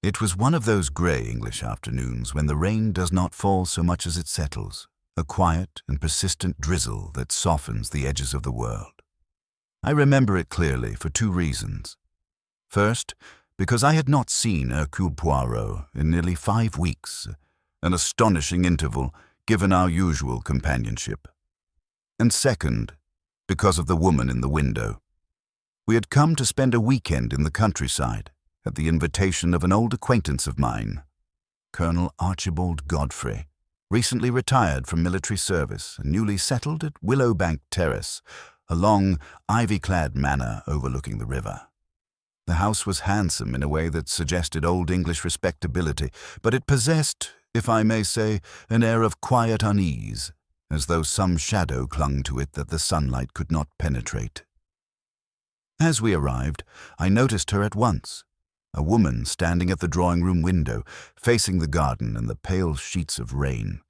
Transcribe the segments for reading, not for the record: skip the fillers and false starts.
It was one of those grey English afternoons when the rain does not fall so much as it settles, a quiet and persistent drizzle that softens the edges of the world. I remember it clearly for two reasons. First, because I had not seen Hercule Poirot in nearly 5 weeks, an astonishing interval given our usual companionship. And second, because of the woman in the window. We had come to spend a weekend in the countryside, at the invitation of an old acquaintance of mine, Colonel Archibald Godfrey, recently retired from military service and newly settled at Willowbank Terrace, a long, ivy-clad manor overlooking the river. The house was handsome in a way that suggested old English respectability, but it possessed, if I may say, an air of quiet unease, as though some shadow clung to it that the sunlight could not penetrate. As we arrived, I noticed her at once, a woman standing at the drawing-room window, facing the garden and the pale sheets of rain.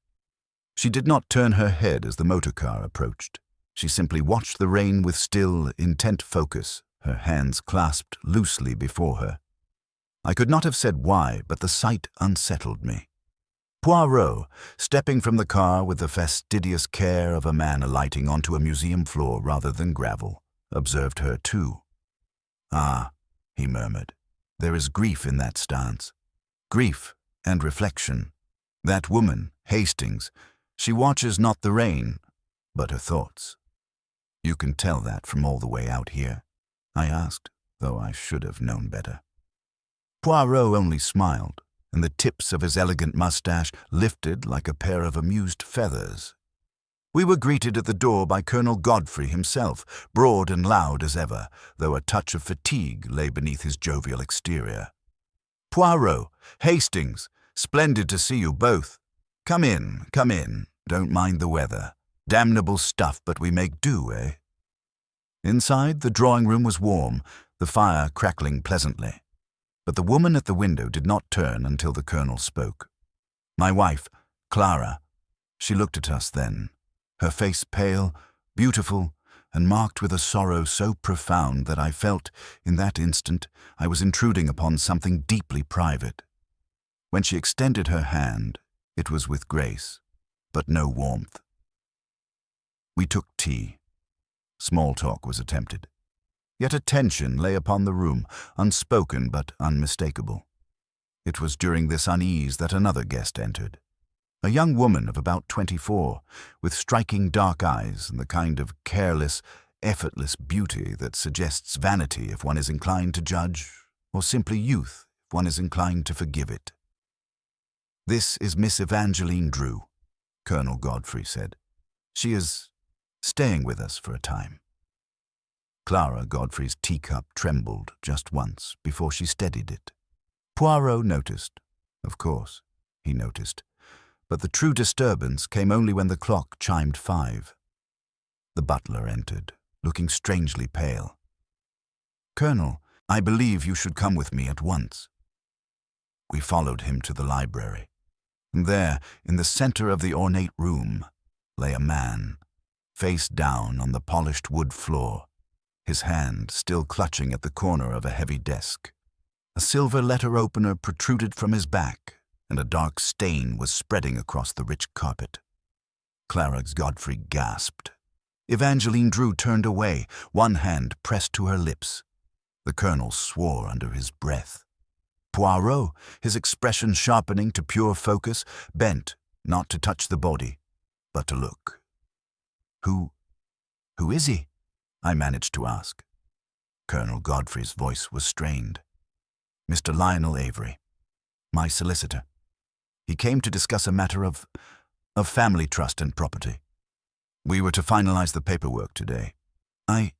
She did not turn her head as the motor car approached. She simply watched the rain with still, intent focus, her hands clasped loosely before her. I could not have said why, but the sight unsettled me. Poirot, stepping from the car with the fastidious care of a man alighting onto a museum floor rather than gravel, observed her too. "Ah," he murmured, "there is grief in that stance. Grief and reflection. That woman, Hastings, she watches not the rain, but her thoughts. You can tell that from all the way out here?" I asked, though I should have known better. Poirot only smiled, and the tips of his elegant mustache lifted like a pair of amused feathers. We were greeted at the door by Colonel Godfrey himself, broad and loud as ever, though a touch of fatigue lay beneath his jovial exterior. "Poirot, Hastings, splendid to see you both. Come in, come in. Don't mind the weather. Damnable stuff, but we make do, eh?" Inside, the drawing-room was warm, the fire crackling pleasantly. But the woman at the window did not turn until the colonel spoke. My wife, Clara. She looked at us then, her face pale, beautiful, and marked with a sorrow so profound that I felt, in that instant, I was intruding upon something deeply private. When she extended her hand, it was with grace, but no warmth. We took tea. Small talk was attempted. Yet a tension lay upon the room, unspoken but unmistakable. It was during this unease that another guest entered. A young woman of about 24, with striking dark eyes and the kind of careless, effortless beauty that suggests vanity if one is inclined to judge, or simply youth if one is inclined to forgive it. "This is Miss Evangeline Drew," Colonel Godfrey said. "She is staying with us for a time." Clara Godfrey's teacup trembled just once before she steadied it. Poirot noticed. Of course, he noticed. But the true disturbance came only when the clock chimed 5. The butler entered, looking strangely pale. "Colonel, I believe you should come with me at once." We followed him to the library. And there, in the center of the ornate room, lay a man, face down on the polished wood floor, his hand still clutching at the corner of a heavy desk. A silver letter opener protruded from his back, and a dark stain was spreading across the rich carpet. Clara Godfrey gasped. Evangeline Drew turned away, one hand pressed to her lips. The colonel swore under his breath. Poirot, his expression sharpening to pure focus, bent, not to touch the body, but to look. Who is he?" I managed to ask. Colonel Godfrey's voice was strained. "Mr. Lionel Avery, my solicitor. He came to discuss a matter of family trust and property. We were to finalize the paperwork today. I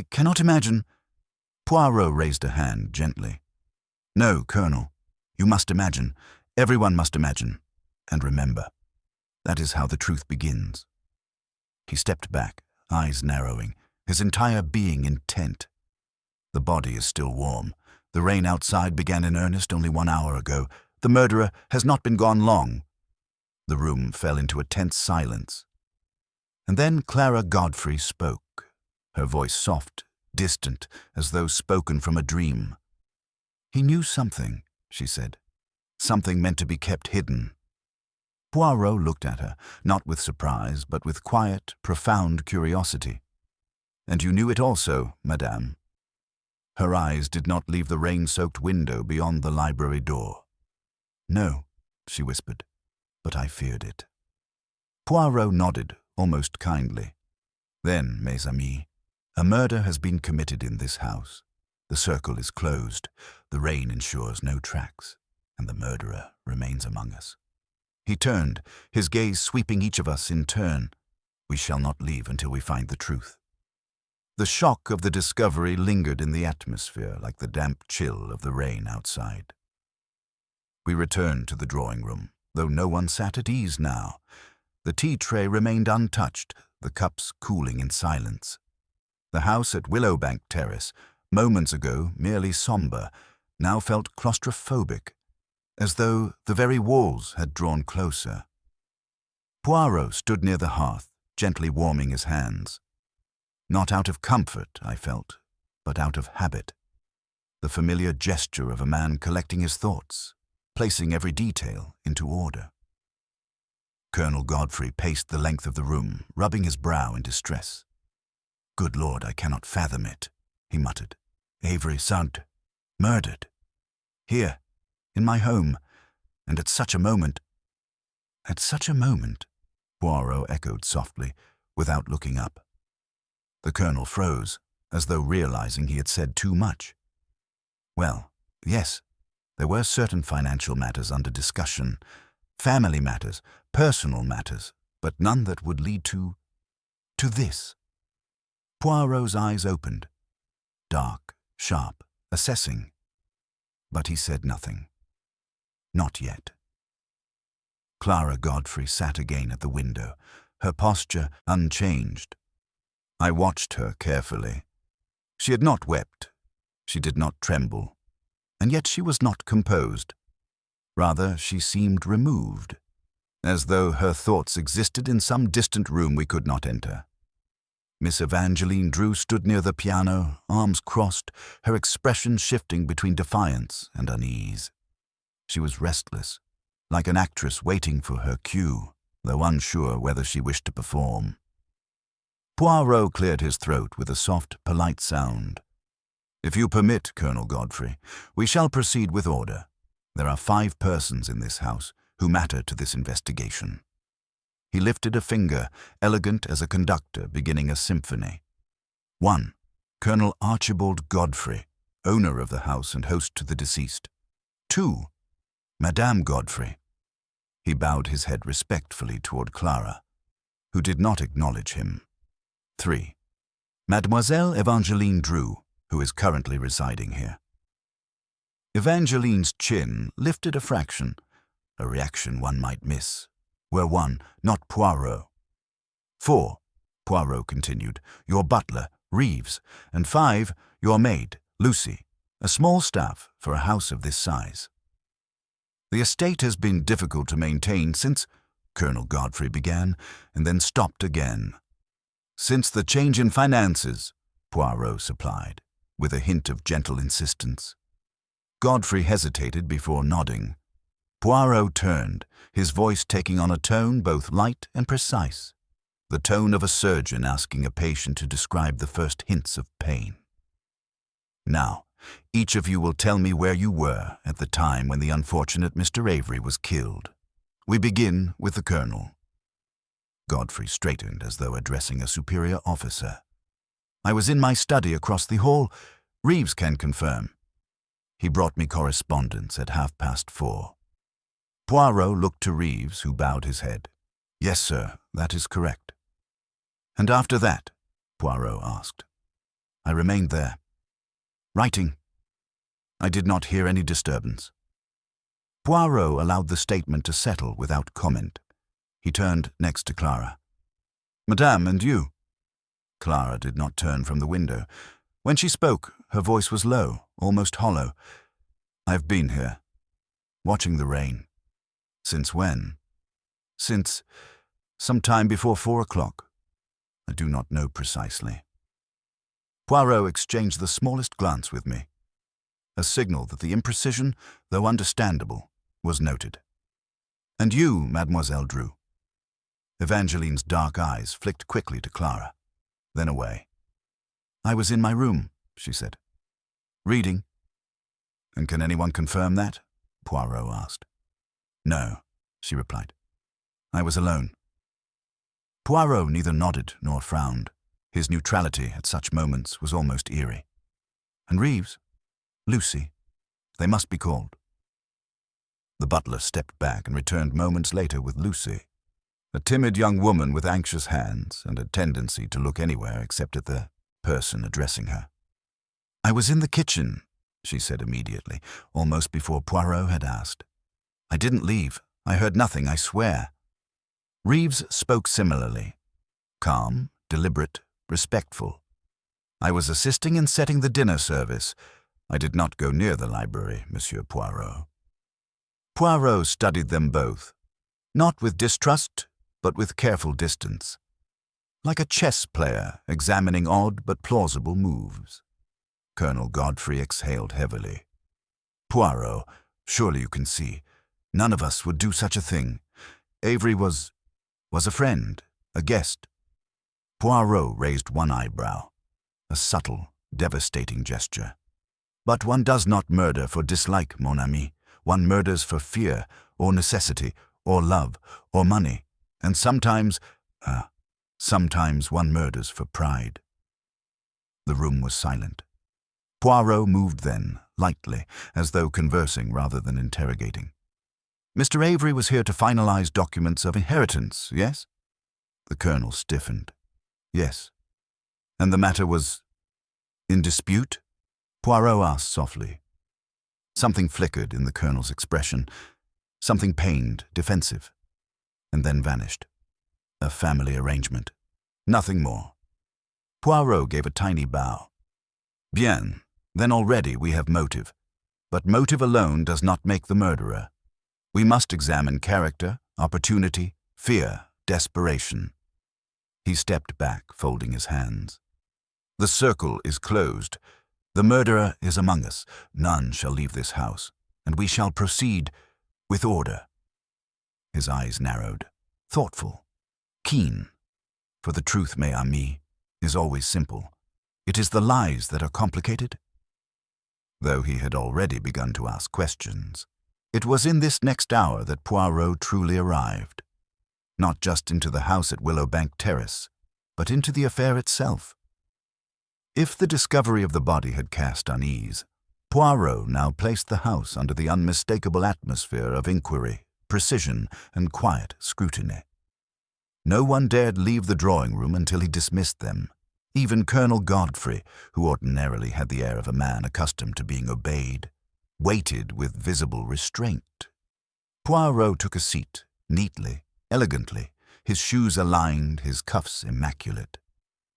cannot imagine." Poirot raised a hand gently. "No, Colonel, you must imagine. Everyone must imagine. And remember, that is how the truth begins." He stepped back, eyes narrowing, his entire being intent. "The body is still warm. The rain outside began in earnest only 1 hour ago. The murderer has not been gone long." The room fell into a tense silence. And then Clara Godfrey spoke, her voice soft, distant, as though spoken from a dream. He knew something, she said. Something meant to be kept hidden. Poirot looked at her, not with surprise, but with quiet, profound curiosity. And you knew it also, madame? Her eyes did not leave the rain-soaked window beyond the library door. No, she whispered, but I feared it. Poirot nodded, almost kindly. Then, mes amis, a murder has been committed in this house. The circle is closed, the rain ensures no tracks, and the murderer remains among us. He turned, his gaze sweeping each of us in turn. We shall not leave until we find the truth. The shock of the discovery lingered in the atmosphere like the damp chill of the rain outside. We returned to the drawing room, though no one sat at ease now. The tea tray remained untouched, the cups cooling in silence. The house at Willowbank Terrace, moments ago merely somber, now felt claustrophobic, as though the very walls had drawn closer. Poirot stood near the hearth, gently warming his hands. Not out of comfort, I felt, but out of habit. The familiar gesture of a man collecting his thoughts, placing every detail into order. Colonel Godfrey paced the length of the room, rubbing his brow in distress. "Good Lord, I cannot fathom it," he muttered. "Avery Sugg, murdered. Here, in my home, and at such a moment." "At such a moment," Poirot echoed softly, without looking up. The colonel froze, as though realizing he had said too much. Well, yes, there were certain financial matters under discussion, family matters, personal matters, but none that would lead to this. Poirot's eyes opened, dark, sharp, assessing. But he said nothing. Not yet. Clara Godfrey sat again at the window, her posture unchanged. I watched her carefully. She had not wept. She did not tremble. And yet she was not composed. Rather, she seemed removed, as though her thoughts existed in some distant room we could not enter. Miss Evangeline Drew stood near the piano, arms crossed, her expression shifting between defiance and unease. She was restless, like an actress waiting for her cue, though unsure whether she wished to perform. Poirot cleared his throat with a soft, polite sound. "If you permit, Colonel Godfrey, we shall proceed with order. There are 5 persons in this house who matter to this investigation." He lifted a finger, elegant as a conductor beginning a symphony. 1. Colonel Archibald Godfrey, owner of the house and host to the deceased. 2. Madame Godfrey. He bowed his head respectfully toward Clara, who did not acknowledge him. 3. Mademoiselle Evangeline Drew, who is currently residing here. Evangeline's chin lifted a fraction, a reaction one might miss, were one, not Poirot. 4, Poirot continued, your butler, Reeves, and 5, your maid, Lucy, a small staff for a house of this size. The estate has been difficult to maintain since, Colonel Godfrey began, and then stopped again. Since the change in finances, Poirot supplied, with a hint of gentle insistence. Godfrey hesitated before nodding. Poirot turned, his voice taking on a tone both light and precise, the tone of a surgeon asking a patient to describe the first hints of pain. "Now, each of you will tell me where you were at the time when the unfortunate Mr. Avery was killed. We begin with the colonel." Godfrey straightened as though addressing a superior officer. "I was in my study across the hall. Reeves can confirm. He brought me correspondence at 4:30. Poirot looked to Reeves, who bowed his head. "Yes, sir, that is correct." "And after that?" Poirot asked. "I remained there. Writing. I did not hear any disturbance." Poirot allowed the statement to settle without comment. He turned next to Clara. "Madame, and you?" Clara did not turn from the window. When she spoke, her voice was low, almost hollow. "I've been here, watching the rain." "Since when?" "Since some time before 4 o'clock. I do not know precisely." Poirot exchanged the smallest glance with me. a signal that the imprecision, though understandable, was noted. "And you, Mademoiselle Drew?" Evangeline's dark eyes flicked quickly to Clara, then away. "I was in my room," she said. "Reading?" "And can anyone confirm that?" Poirot asked. "No," she replied. "I was alone." Poirot neither nodded nor frowned. His neutrality at such moments was almost eerie. "And Reeves? Lucy? They must be called." The butler stepped back and returned moments later with Lucy, a timid young woman with anxious hands and a tendency to look anywhere except at the person addressing her. "I was in the kitchen," she said immediately, almost before Poirot had asked. "I didn't leave. I heard nothing, I swear." Reeves spoke similarly, calm, deliberate, respectful. "I was assisting in setting the dinner service. I did not go near the library, Monsieur Poirot." Poirot studied them both, not with distrust, but with careful distance, like a chess player examining odd but plausible moves. Colonel Godfrey exhaled heavily. "Poirot, surely you can see. None of us would do such a thing. Avery was a friend, a guest." Poirot raised one eyebrow, a subtle, devastating gesture. "But one does not murder for dislike, mon ami. One murders for fear, or necessity, or love, or money, and sometimes one murders for pride." The room was silent. Poirot moved then, lightly, as though conversing rather than interrogating. "Mr. Avery was here to finalize documents of inheritance, yes?" The colonel stiffened. "Yes." "And the matter was in dispute?" Poirot asked softly. Something flickered in the colonel's expression, something pained, defensive, and then vanished. "A family arrangement. Nothing more." Poirot gave a tiny bow. "Bien, then already we have motive. But motive alone does not make the murderer. We must examine character, opportunity, fear, desperation." He stepped back, folding his hands. "The circle is closed. The murderer is among us. None shall leave this house, and we shall proceed with order." His eyes narrowed, thoughtful, keen. For the truth, mes amis, is always simple. It is the lies that are complicated. Though he had already begun to ask questions, it was in this next hour that Poirot truly arrived. Not just into the house at Willowbank Terrace, but into the affair itself. If the discovery of the body had cast unease, Poirot now placed the house under the unmistakable atmosphere of inquiry, precision, and quiet scrutiny. No one dared leave the drawing-room until he dismissed them. Even Colonel Godfrey, who ordinarily had the air of a man accustomed to being obeyed, waited with visible restraint. Poirot took a seat, neatly, elegantly, his shoes aligned, his cuffs immaculate,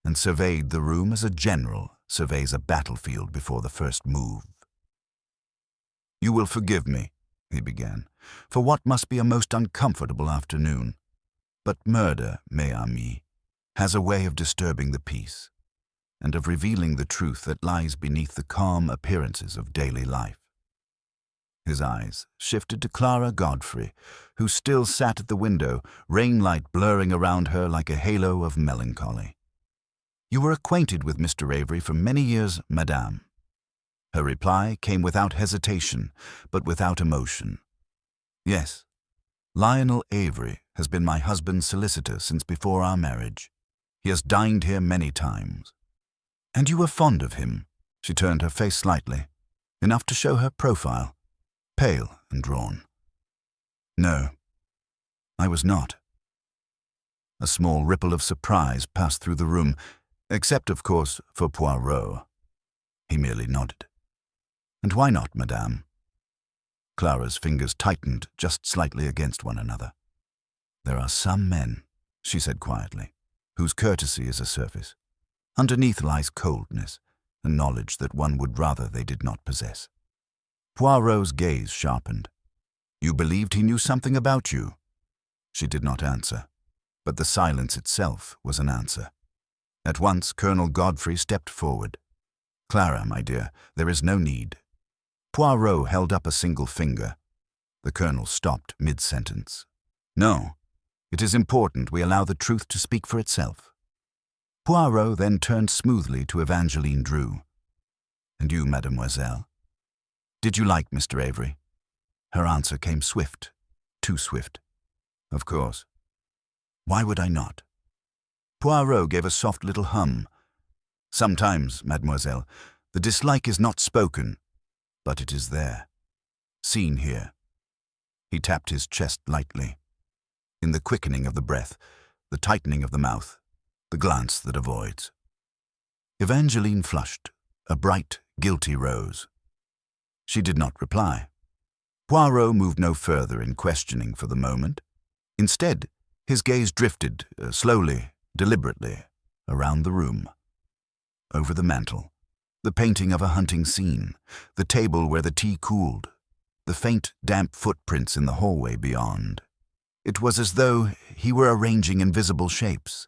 and surveyed the room as a general surveys a battlefield before the first move. "You will forgive me," he began, "for what must be a most uncomfortable afternoon. But murder, mes amis, has a way of disturbing the peace, and of revealing the truth that lies beneath the calm appearances of daily life." His eyes shifted to Clara Godfrey, who still sat at the window, rainlight blurring around her like a halo of melancholy. "You were acquainted with Mr. Avery for many years, madame." Her reply came without hesitation, but without emotion. "Yes, Lionel Avery has been my husband's solicitor since before our marriage. He has dined here many times." "And you were fond of him?" She turned her face slightly, enough to show her profile, pale and drawn. "No, I was not." A small ripple of surprise passed through the room, except, of course, for Poirot. He merely nodded. "And why not, madame?" Clara's fingers tightened just slightly against one another. "There are some men," she said quietly, "whose courtesy is a surface. Underneath lies coldness, and knowledge that one would rather they did not possess." Poirot's gaze sharpened. "You believed he knew something about you?" She did not answer, but the silence itself was an answer. At once Colonel Godfrey stepped forward. "Clara, my dear, there is no need. Poirot held up a single finger. The colonel stopped mid-sentence. No, it is important we allow the truth to speak for itself. Poirot then turned smoothly to Evangeline Drew. And you, mademoiselle? Did you like Mr. Avery? Her answer came swift, too swift. Of course. Why would I not? Poirot gave a soft little hum. Sometimes, mademoiselle, the dislike is not spoken, but it is there. Seen here. He tapped his chest lightly. In the quickening of the breath, the tightening of the mouth, the glance that avoids. Evangeline flushed, a bright, guilty rose. She did not reply. Poirot moved no further in questioning for the moment. Instead, his gaze drifted, slowly, deliberately, around the room. Over the mantel, the painting of a hunting scene, the table where the tea cooled, the faint, damp footprints in the hallway beyond. It was as though he were arranging invisible shapes,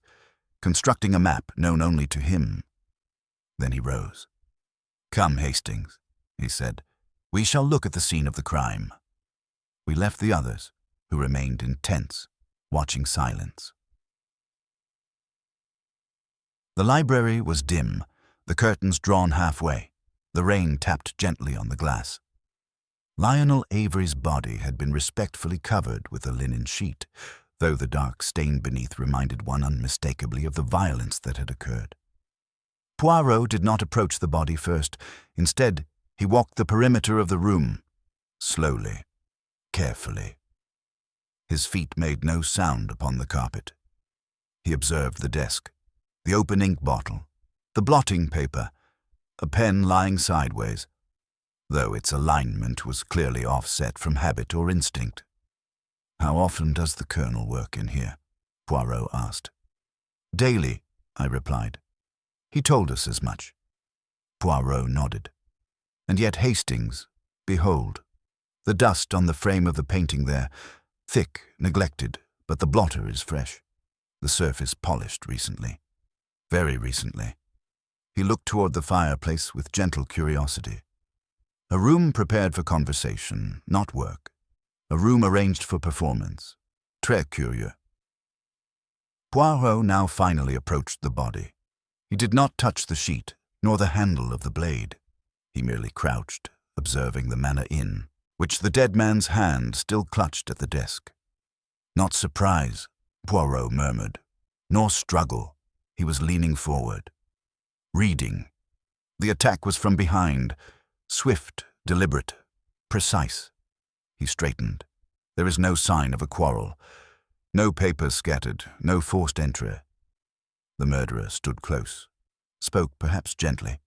constructing a map known only to him. Then he rose. "Come, Hastings," he said. "We shall look at the scene of the crime." We left the others, who remained in tense, watching silence. The library was dim, the curtains drawn halfway. The rain tapped gently on the glass. Lionel Avery's body had been respectfully covered with a linen sheet, though the dark stain beneath reminded one unmistakably of the violence that had occurred. Poirot did not approach the body first. Instead, he walked the perimeter of the room, slowly, carefully. His feet made no sound upon the carpet. He observed the desk, the open ink bottle, the blotting paper, a pen lying sideways, though its alignment was clearly offset from habit or instinct. "How often does the colonel work in here?" Poirot asked. "Daily," I replied. "He told us as much." Poirot nodded. "And yet Hastings, behold, the dust on the frame of the painting there, thick, neglected, but the blotter is fresh. The surface polished recently. Very recently." He looked toward the fireplace with gentle curiosity. A room prepared for conversation, not work. A room arranged for performance. Très curieux. Poirot now finally approached the body. He did not touch the sheet, nor the handle of the blade. He merely crouched, observing the manner in which the dead man's hand still clutched at the desk. Not surprise, Poirot murmured, nor struggle. He was leaning forward. Reading. The attack was from behind, swift, deliberate, precise. He straightened. There is no sign of a quarrel. No papers scattered, no forced entry. The murderer stood close, spoke perhaps gently,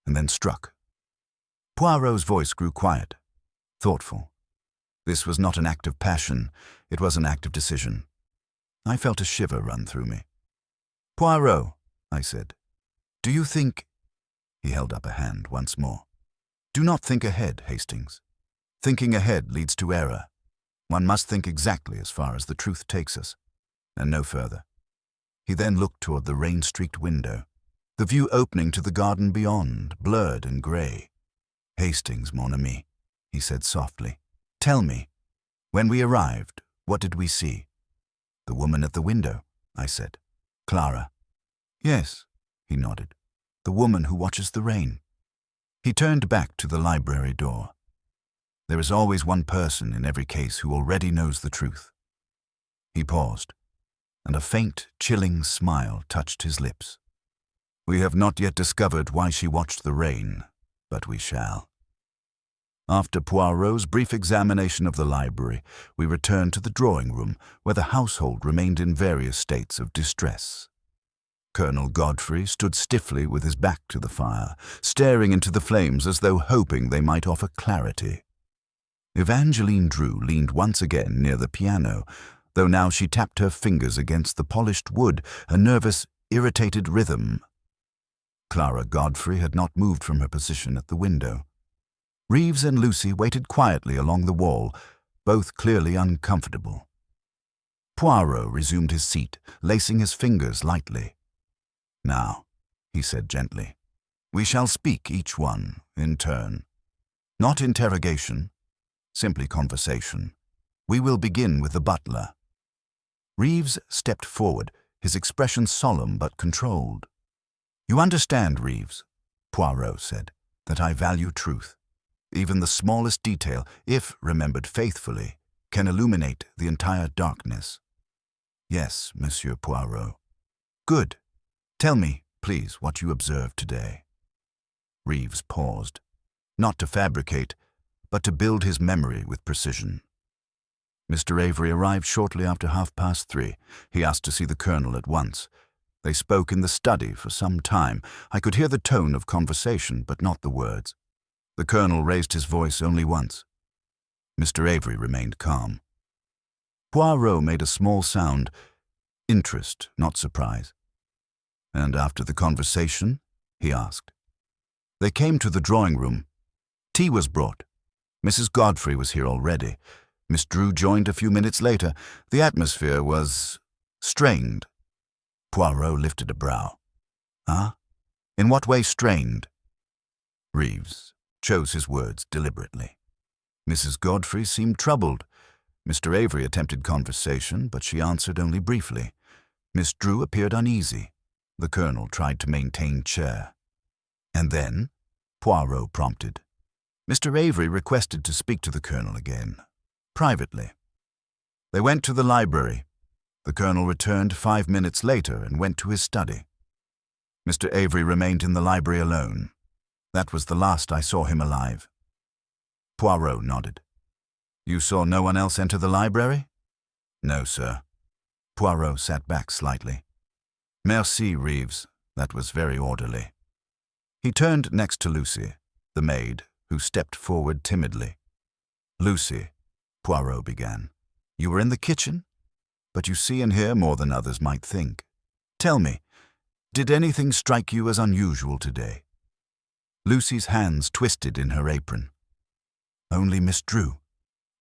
and then struck. Poirot's voice grew quiet, thoughtful. This was not an act of passion, it was an act of decision. I felt a shiver run through me. "Poirot," I said, "do you think—" He held up a hand once more. "Do not think ahead, Hastings. Thinking ahead leads to error. One must think exactly as far as the truth takes us, and no further." He then looked toward the rain-streaked window, the view opening to the garden beyond, blurred and grey. "Hastings, mon ami," he said softly, "tell me, when we arrived, what did we see?" "The woman at the window," I said. "Clara." "Yes," he nodded, "the woman who watches the rain." He turned back to the library door. There is always one person in every case who already knows the truth. He paused, and a faint, chilling smile touched his lips. "We have not yet discovered why she watched the rain, but we shall." After Poirot's brief examination of the library, we returned to the drawing-room, where the household remained in various states of distress. Colonel Godfrey stood stiffly with his back to the fire, staring into the flames as though hoping they might offer clarity. Evangeline Drew leaned once again near the piano, though now she tapped her fingers against the polished wood, a nervous, irritated rhythm. Clara Godfrey had not moved from her position at the window. Reeves and Lucy waited quietly along the wall, both clearly uncomfortable. Poirot resumed his seat, lacing his fingers lightly. "Now," he said gently, "we shall speak each one in turn. Not interrogation, simply conversation. We will begin with the butler. Reeves stepped forward, his expression solemn but controlled. You understand, Reeves, Poirot said, that I value truth. Even the smallest detail, if remembered faithfully, can illuminate the entire darkness. Yes, Monsieur Poirot. Good. Tell me, please, what you observed today. Reeves paused, not to fabricate, but to build his memory with precision. Mr. Avery arrived shortly after 3:30. He asked to see the Colonel at once. They spoke in the study for some time. I could hear the tone of conversation, but not the words. The Colonel raised his voice only once. Mr. Avery remained calm. Poirot made a small sound, interest, not surprise. And after the conversation, he asked. They came to the drawing room. Tea was brought. Mrs. Godfrey was here already. Miss Drew joined a few minutes later. The atmosphere was strained. Poirot lifted a brow. Ah? In what way strained? Reeves chose his words deliberately. Mrs. Godfrey seemed troubled. Mr. Avery attempted conversation, but she answered only briefly. Miss Drew appeared uneasy. The Colonel tried to maintain chair. And then, Poirot prompted. Mr. Avery requested to speak to the Colonel again, privately. They went to the library. The Colonel returned 5 minutes later and went to his study. Mr. Avery remained in the library alone. That was the last I saw him alive. Poirot nodded. You saw no one else enter the library? No, sir. Poirot sat back slightly. Merci, Reeves. That was very orderly. He turned next to Lucy, the maid, who stepped forward timidly. Lucy, Poirot began, you were in the kitchen? But you see and hear more than others might think. Tell me, did anything strike you as unusual today? Lucy's hands twisted in her apron. Only Miss Drew,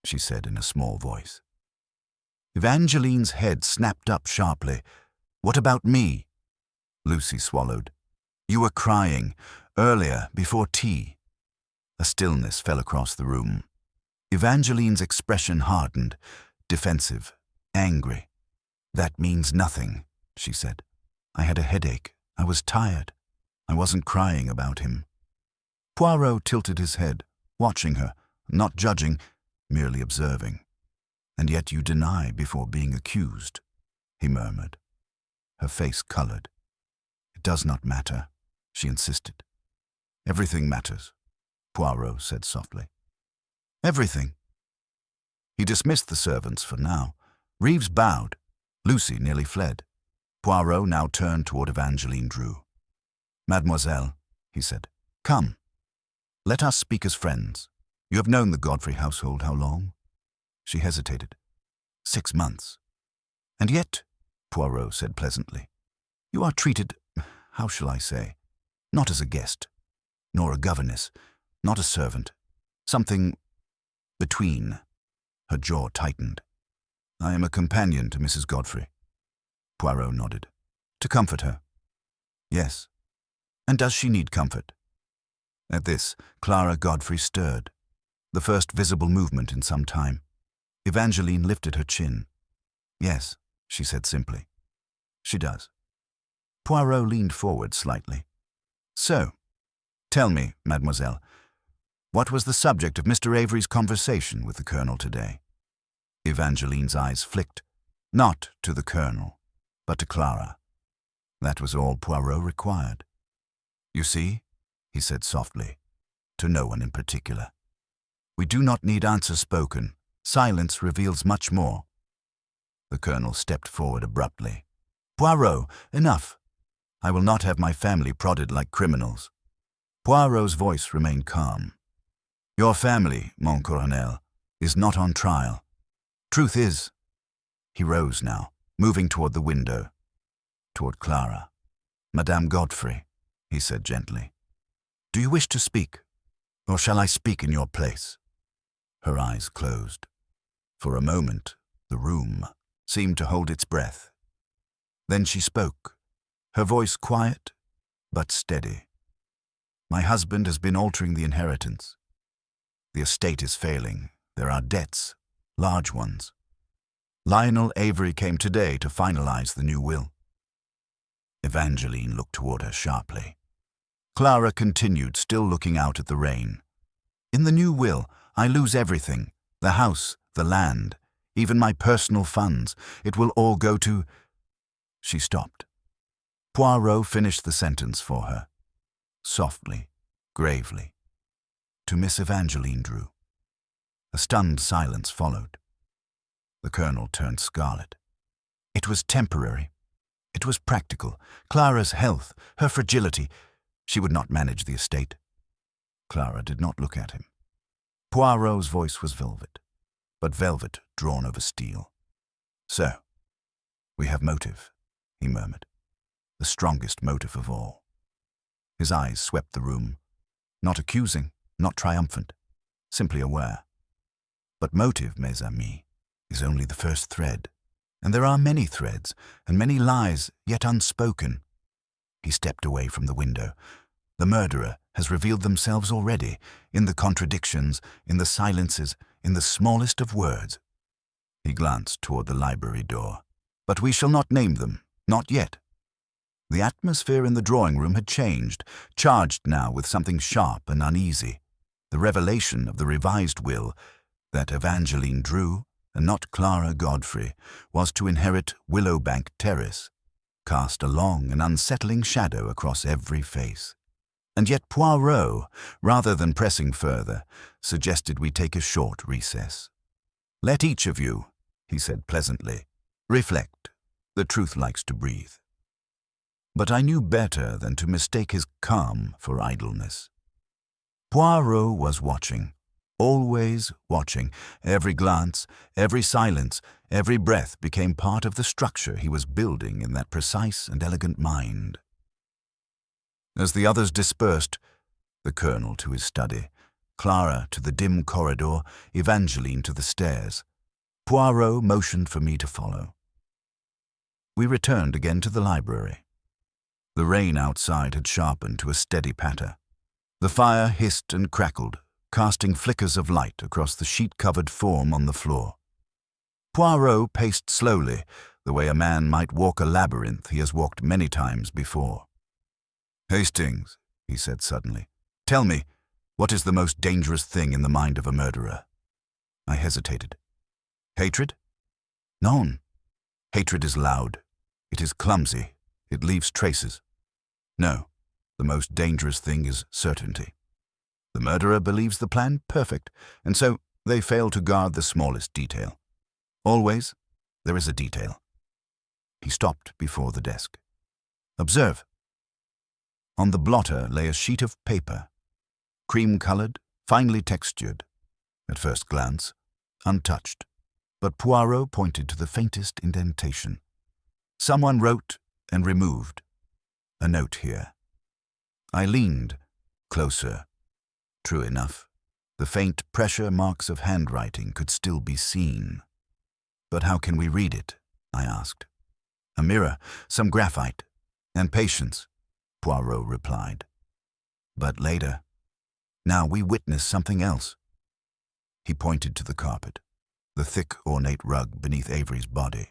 she said in a small voice. Evangeline's head snapped up sharply. What about me? Lucy swallowed. You were crying, earlier, before tea. A stillness fell across the room. Evangeline's expression hardened, defensive, angry. That means nothing, she said. I had a headache. I was tired. I wasn't crying about him. Poirot tilted his head, watching her, not judging, merely observing. And yet you deny before being accused, he murmured. Her face colored. It does not matter, she insisted. Everything matters, Poirot said softly. Everything. He dismissed the servants for now. Reeves bowed. Lucy nearly fled. Poirot now turned toward Evangeline Drew. Mademoiselle, he said, come. Let us speak as friends. You have known the Godfrey household how long? She hesitated. 6 months. And yet, Poirot said pleasantly, you are treated, how shall I say, not as a guest, nor a governess, not a servant, something between. Her jaw tightened. I am a companion to Mrs. Godfrey. Poirot nodded. To comfort her. Yes. And does she need comfort? At this, Clara Godfrey stirred. The first visible movement in some time. Evangeline lifted her chin. Yes, she said simply. She does. Poirot leaned forward slightly. So, tell me, mademoiselle, what was the subject of Mr. Avery's conversation with the Colonel today? Evangeline's eyes flicked, not to the Colonel, but to Clara. That was all Poirot required. You see, he said softly, to no one in particular. We do not need answers spoken. Silence reveals much more. The Colonel stepped forward abruptly. Poirot, enough. I will not have my family prodded like criminals. Poirot's voice remained calm. Your family, mon colonel, is not on trial. Truth is. He rose now, moving toward the window, toward Clara. Madame Godfrey, he said gently. Do you wish to speak, or shall I speak in your place? Her eyes closed. For a moment, the room seemed to hold its breath. Then she spoke, her voice quiet but steady. My husband has been altering the inheritance. The estate is failing. There are debts, large ones. Lionel Avery came today to finalize the new will. Evangeline looked toward her sharply. Clara continued, still looking out at the rain. In the new will, I lose everything, the house, the land, even my personal funds. It will all go to... She stopped. Poirot finished the sentence for her, softly, gravely. To Miss Evangeline Drew. A stunned silence followed. The colonel turned scarlet. It was temporary. It was practical. Clara's health, her fragility. She would not manage the estate. Clara did not look at him. Poirot's voice was velvet, but velvet drawn over steel. So, we have motive, he murmured. The strongest motive of all. His eyes swept the room, not accusing, not triumphant, simply aware. But motive, mes amis, is only the first thread, and there are many threads, and many lies yet unspoken. He stepped away from the window. The murderer has revealed themselves already, in the contradictions, in the silences, in the smallest of words. He glanced toward the library door. But we shall not name them, not yet. The atmosphere in the drawing room had changed, charged now with something sharp and uneasy. The revelation of the revised will, that Evangeline Drew, and not Clara Godfrey, was to inherit Willowbank Terrace, cast a long and unsettling shadow across every face. And yet Poirot, rather than pressing further, suggested we take a short recess. Let each of you, he said pleasantly, reflect. The truth likes to breathe. But I knew better than to mistake his calm for idleness. Poirot was watching, always watching. Every glance, every silence, every breath became part of the structure he was building in that precise and elegant mind. As the others dispersed, the colonel to his study, Clara to the dim corridor, Evangeline to the stairs, Poirot motioned for me to follow. We returned again to the library. The rain outside had sharpened to a steady patter. The fire hissed and crackled, casting flickers of light across the sheet-covered form on the floor. Poirot paced slowly, the way a man might walk a labyrinth he has walked many times before. Hastings, he said suddenly, tell me, what is the most dangerous thing in the mind of a murderer? I hesitated. Hatred? Non. Hatred is loud. It is clumsy. It leaves traces. No, the most dangerous thing is certainty. The murderer believes the plan perfect, and so they fail to guard the smallest detail. Always, there is a detail. He stopped before the desk. Observe. On the blotter lay a sheet of paper, cream-colored, finely textured, at first glance, untouched. But Poirot pointed to the faintest indentation. Someone wrote and removed a note here. I leaned closer. True enough, the faint pressure marks of handwriting could still be seen. But how can we read it? I asked. A mirror, some graphite, and patience, Poirot replied. But later, now we witness something else. He pointed to the carpet, the thick, ornate rug beneath Avery's body.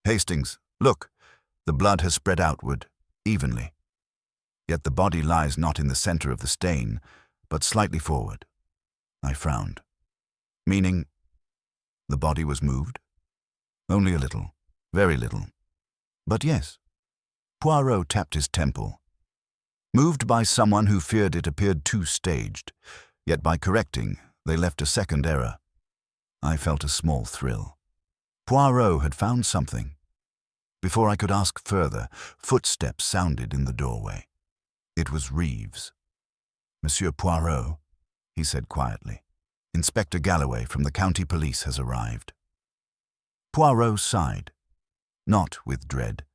Hastings, look, the blood has spread outward, evenly. Yet the body lies not in the center of the stain, but slightly forward. I frowned. Meaning, the body was moved? Only a little, very little. But yes. Poirot tapped his temple. Moved by someone who feared it appeared too staged, yet by correcting, they left a second error. I felt a small thrill. Poirot had found something. Before I could ask further, footsteps sounded in the doorway. It was Reeves. Monsieur Poirot, he said quietly, Inspector Galloway from the county police has arrived. Poirot sighed, not with dread,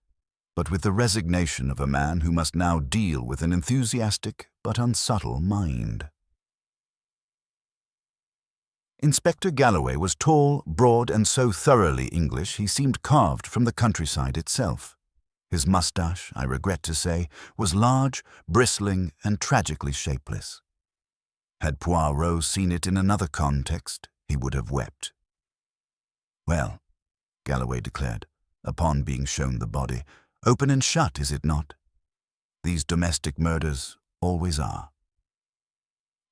but with the resignation of a man who must now deal with an enthusiastic but unsubtle mind. Inspector Galloway was tall, broad, and so thoroughly English he seemed carved from the countryside itself. His moustache, I regret to say, was large, bristling, and tragically shapeless. Had Poirot seen it in another context, he would have wept. "Well," Galloway declared, upon being shown the body, "open and shut, is it not? These domestic murders always are."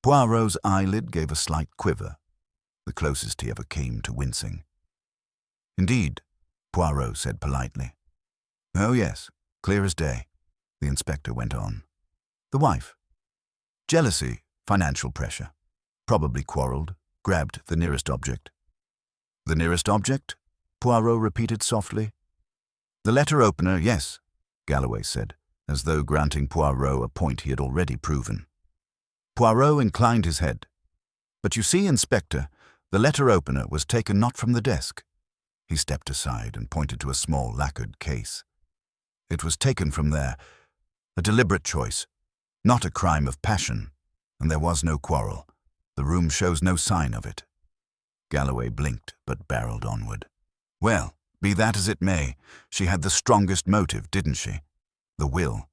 Poirot's eyelid gave a slight quiver, the closest he ever came to wincing. "Indeed," Poirot said politely. "Oh yes, clear as day," the inspector went on. "The wife? Jealousy, financial pressure. Probably quarreled, grabbed the nearest object." "The nearest object?" Poirot repeated softly. "The letter opener, yes," Galloway said, as though granting Poirot a point he had already proven. Poirot inclined his head. "But you see, Inspector, the letter opener was taken not from the desk." He stepped aside and pointed to a small lacquered case. "It was taken from there, a deliberate choice, not a crime of passion, and there was no quarrel. The room shows no sign of it." Galloway blinked, but barreled onward. "Well, be that as it may, she had the strongest motive, didn't she? The will.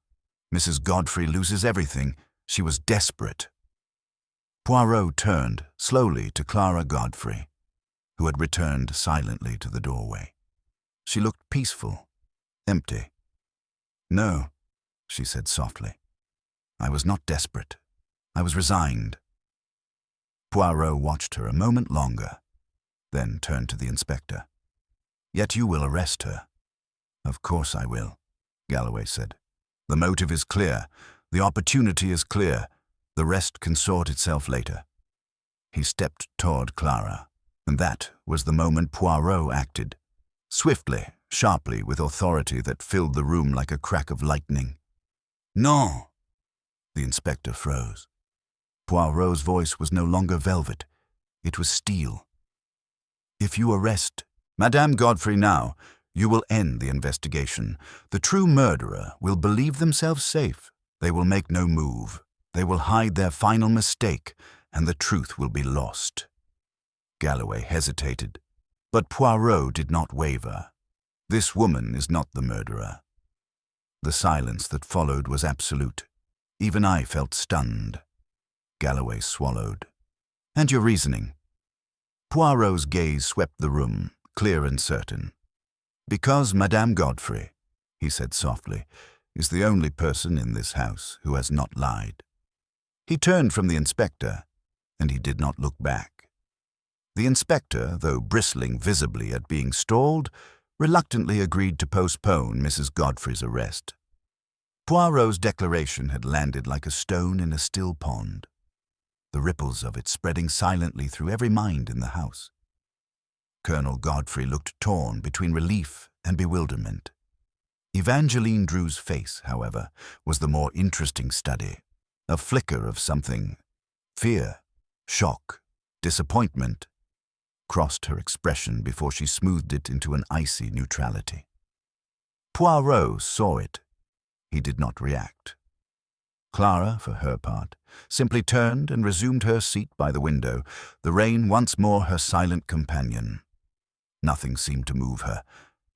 Mrs. Godfrey loses everything. She was desperate." Poirot turned slowly to Clara Godfrey, who had returned silently to the doorway. She looked peaceful, empty. "No," she said softly. "I was not desperate. I was resigned." Poirot watched her a moment longer, then turned to the inspector. "Yet you will arrest her." "Of course I will," Galloway said. "The motive is clear. The opportunity is clear. The rest can sort itself later." He stepped toward Clara, and that was the moment Poirot acted. Swiftly, sharply, with authority that filled the room like a crack of lightning. "Non!" The inspector froze. Poirot's voice was no longer velvet. It was steel. "If you arrest Madame Godfrey now, you will end the investigation. The true murderer will believe themselves safe. They will make no move. They will hide their final mistake, and the truth will be lost." Galloway hesitated, but Poirot did not waver. "This woman is not the murderer." The silence that followed was absolute. Even I felt stunned. Galloway swallowed. "And your reasoning?" Poirot's gaze swept the room, clear and certain. "Because Madame Godfrey," he said softly, "is the only person in this house who has not lied." He turned from the inspector, and he did not look back. The inspector, though bristling visibly at being stalled, reluctantly agreed to postpone Mrs. Godfrey's arrest. Poirot's declaration had landed like a stone in a still pond, the ripples of it spreading silently through every mind in the house. Colonel Godfrey looked torn between relief and bewilderment. Evangeline Drew's face, however, was the more interesting study. A flicker of something, fear, shock, disappointment, crossed her expression before she smoothed it into an icy neutrality. Poirot saw it. He did not react. Clara, for her part, simply turned and resumed her seat by the window, the rain once more her silent companion. Nothing seemed to move her.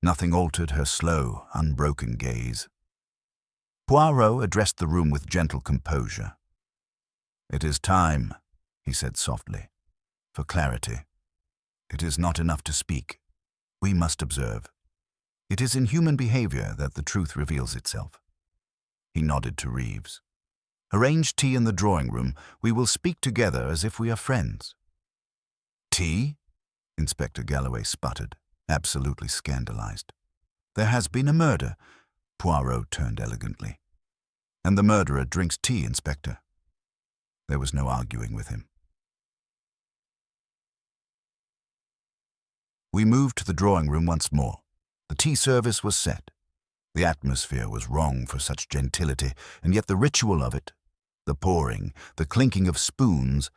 Nothing altered her slow, unbroken gaze. Poirot addressed the room with gentle composure. "It is time," he said softly, "for clarity. It is not enough to speak. We must observe. It is in human behavior that the truth reveals itself." He nodded to Reeves. "Arrange tea in the drawing-room. We will speak together as if we are friends." "Tea?" Inspector Galloway sputtered, absolutely scandalized. "There has been a murder." Poirot turned elegantly. "And the murderer drinks tea, Inspector." There was no arguing with him. We moved to the drawing-room once more. The tea service was set. The atmosphere was wrong for such gentility, and yet the ritual of it, the pouring, the clinking of spoons,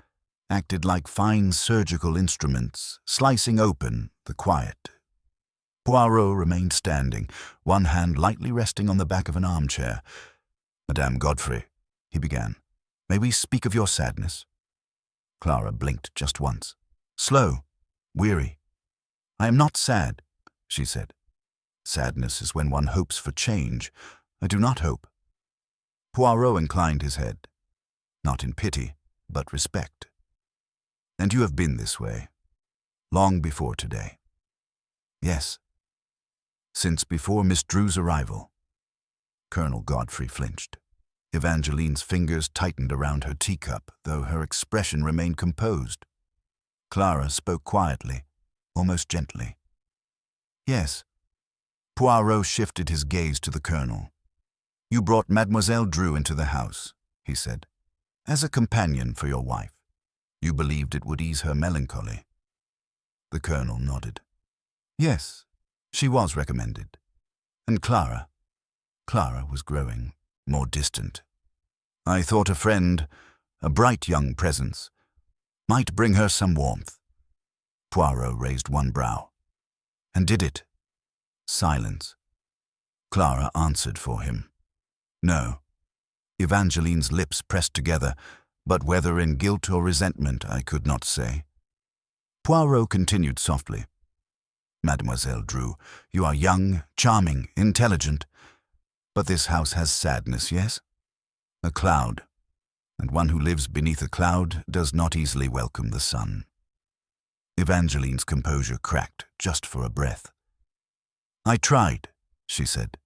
acted like fine surgical instruments, slicing open the quiet. Poirot remained standing, one hand lightly resting on the back of an armchair. "Madame Godfrey," he began, "may we speak of your sadness?" Clara blinked just once. Slow, weary. "I am not sad," she said. "Sadness is when one hopes for change. I do not hope." Poirot inclined his head, not in pity, but respect. And you have been this way, long before today. Yes, since before Miss Drew's arrival. Colonel Godfrey flinched. Evangeline's fingers tightened around her teacup, though her expression remained composed. Clara spoke quietly, almost gently. Yes. Poirot shifted his gaze to the colonel. You brought Mademoiselle Drew into the house, he said, as a companion for your wife. You believed it would ease her melancholy. The colonel nodded. Yes, she was recommended. And Clara was growing more distant. I thought a friend, a bright young presence, might bring her some warmth. Poirot raised one brow. And did it? Silence. Clara answered for him. No. Evangeline's lips pressed together, but whether in guilt or resentment I could not say. Poirot continued softly. Mademoiselle Drew, you are young, charming, intelligent. But this house has sadness, yes? A cloud, and one who lives beneath a cloud does not easily welcome the sun. Evangeline's composure cracked just for a breath. I tried, she said,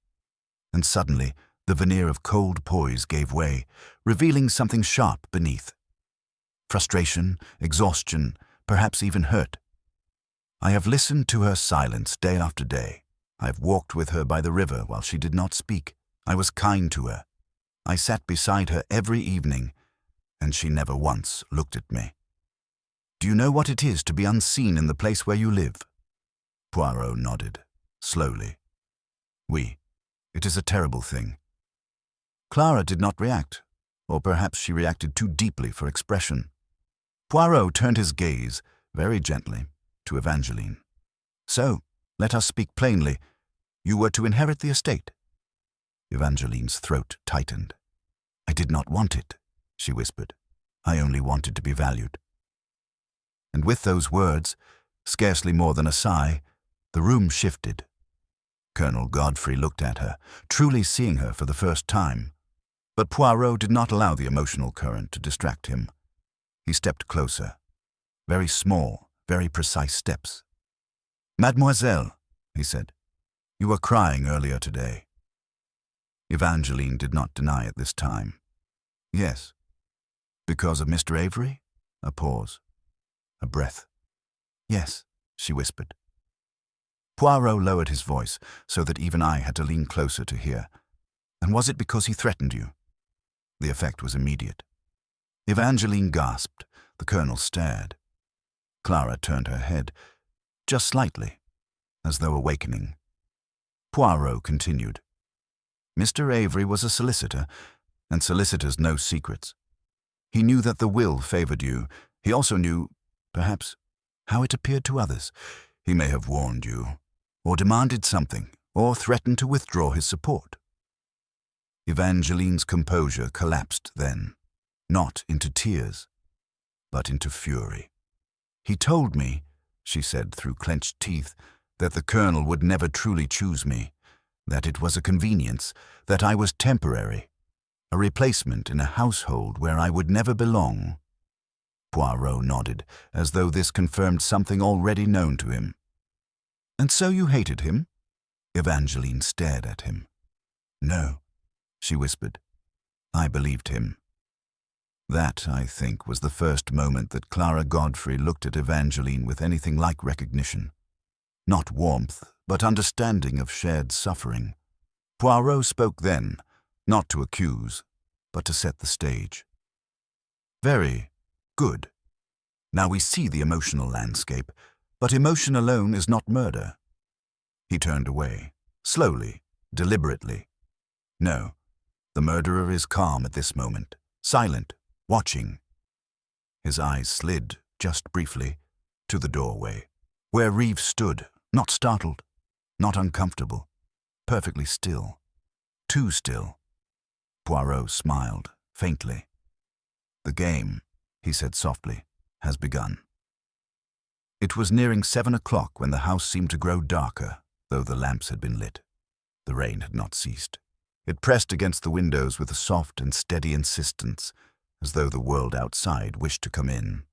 and suddenly the veneer of cold poise gave way, revealing something sharp beneath. Frustration, exhaustion, perhaps even hurt. I have listened to her silence day after day. I have walked with her by the river while she did not speak. I was kind to her. I sat beside her every evening, and she never once looked at me. Do you know what it is to be unseen in the place where you live? Poirot nodded, slowly. Oui, it is a terrible thing. Clara did not react, or perhaps she reacted too deeply for expression. Poirot turned his gaze, very gently, to Evangeline. So, let us speak plainly. You were to inherit the estate. Evangeline's throat tightened. I did not want it, she whispered. I only wanted to be valued. And with those words, scarcely more than a sigh, the room shifted. Colonel Godfrey looked at her, truly seeing her for the first time. But Poirot did not allow the emotional current to distract him. He stepped closer. Very small, very precise steps. Mademoiselle, he said, you were crying earlier today. Evangeline did not deny it this time. Yes. Because of Mr. Avery? A pause. A breath. Yes, she whispered. Poirot lowered his voice so that even I had to lean closer to hear. And was it because he threatened you? The effect was immediate. Evangeline gasped. The colonel stared. Clara turned her head, just slightly, as though awakening. Poirot continued. Mr. Avery was a solicitor, and solicitors know secrets. He knew that the will favored you. He also knew, perhaps, how it appeared to others. He may have warned you, or demanded something, or threatened to withdraw his support. Evangeline's composure collapsed then, not into tears, but into fury. He told me, she said through clenched teeth, that the colonel would never truly choose me, that it was a convenience, that I was temporary, a replacement in a household where I would never belong. Poirot nodded, as though this confirmed something already known to him. And so you hated him? Evangeline stared at him. No, she whispered. I believed him. That, I think, was the first moment that Clara Godfrey looked at Evangeline with anything like recognition. Not warmth, but understanding of shared suffering. Poirot spoke then, not to accuse, but to set the stage. Very good. Now we see the emotional landscape, but emotion alone is not murder. He turned away, slowly, deliberately. No, the murderer is calm at this moment, silent, watching. His eyes slid, just briefly, to the doorway, where Reeves stood, not startled, not uncomfortable, perfectly still. Too still. Poirot smiled, faintly. The game, he said softly, has begun. It was nearing 7 o'clock when the house seemed to grow darker, though the lamps had been lit. The rain had not ceased. It pressed against the windows with a soft and steady insistence, as though the world outside wished to come in.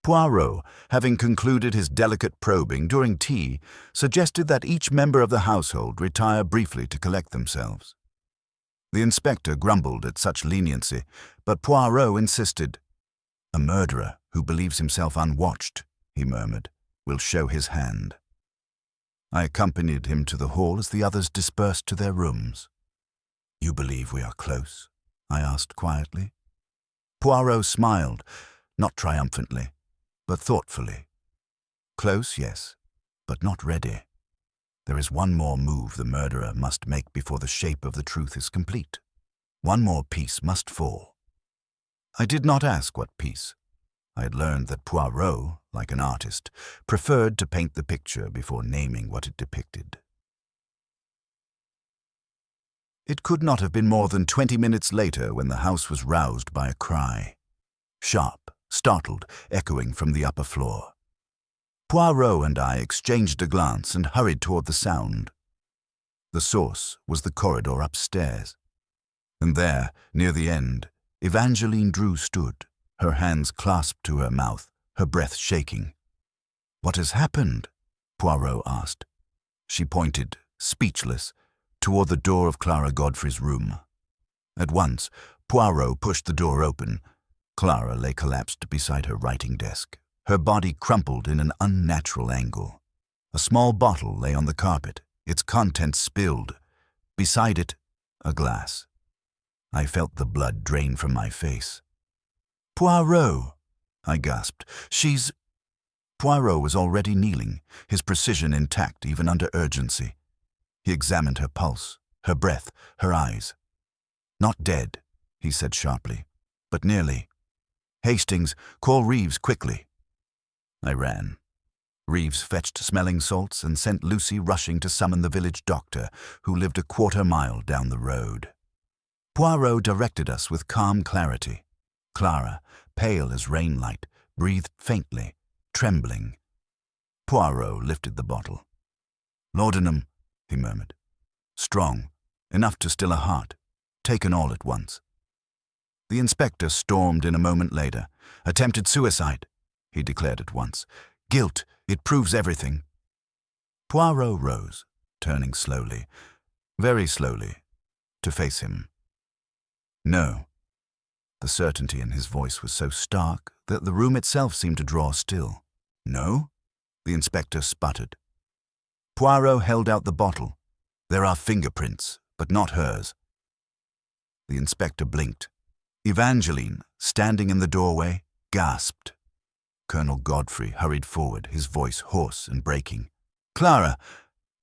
Poirot, having concluded his delicate probing during tea, suggested that each member of the household retire briefly to collect themselves. The inspector grumbled at such leniency, but Poirot insisted. "A murderer who believes himself unwatched," he murmured, "will show his hand." I accompanied him to the hall as the others dispersed to their rooms. "You believe we are close?" I asked quietly. Poirot smiled, not triumphantly, but thoughtfully. "Close, yes, but not ready. There is one more move the murderer must make before the shape of the truth is complete. One more piece must fall." I did not ask what piece. I had learned that Poirot, like an artist, preferred to paint the picture before naming what it depicted. It could not have been more than 20 minutes later when the house was roused by a cry. Sharp, startled, echoing from the upper floor. Poirot and I exchanged a glance and hurried toward the sound. The source was the corridor upstairs. And there, near the end, Evangeline Drew stood, her hands clasped to her mouth, her breath shaking. "What has happened?" Poirot asked. She pointed, speechless, toward the door of Clara Godfrey's room. At once, Poirot pushed the door open. Clara lay collapsed beside her writing desk, her body crumpled in an unnatural angle. A small bottle lay on the carpet, its contents spilled. Beside it, a glass. I felt the blood drain from my face. "Poirot!" I gasped. "She's—" Poirot was already kneeling, his precision intact even under urgency. He examined her pulse, her breath, her eyes. "Not dead," he said sharply, "but nearly. Hastings, call Reeves quickly." I ran. Reeves fetched smelling salts and sent Lucy rushing to summon the village doctor, who lived a quarter-mile down the road. Poirot directed us with calm clarity. Clara, pale as rainlight, breathed faintly, trembling. Poirot lifted the bottle. "Laudanum," he murmured. "Strong, enough to still a heart. Taken all at once." The inspector stormed in a moment later. "Attempted suicide," he declared at once. "Guilt, it proves everything." Poirot rose, turning slowly, very slowly, to face him. "No." The certainty in his voice was so stark that the room itself seemed to draw still. "No?" the inspector sputtered. Poirot held out the bottle. "There are fingerprints, but not hers." The inspector blinked. Evangeline, standing in the doorway, gasped. Colonel Godfrey hurried forward, his voice hoarse and breaking. "Clara!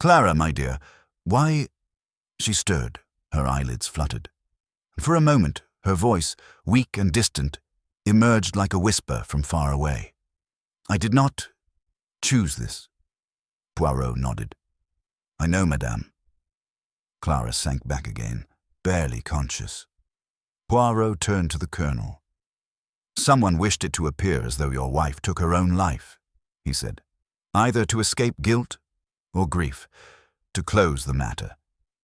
Clara, my dear, why—" She stirred, her eyelids fluttered. For a moment, her voice, weak and distant, emerged like a whisper from far away. "I did not choose this." Poirot nodded. "I know, madame." Clara sank back again, barely conscious. Poirot turned to the colonel. "Someone wished it to appear as though your wife took her own life," he said, "either to escape guilt or grief, to close the matter,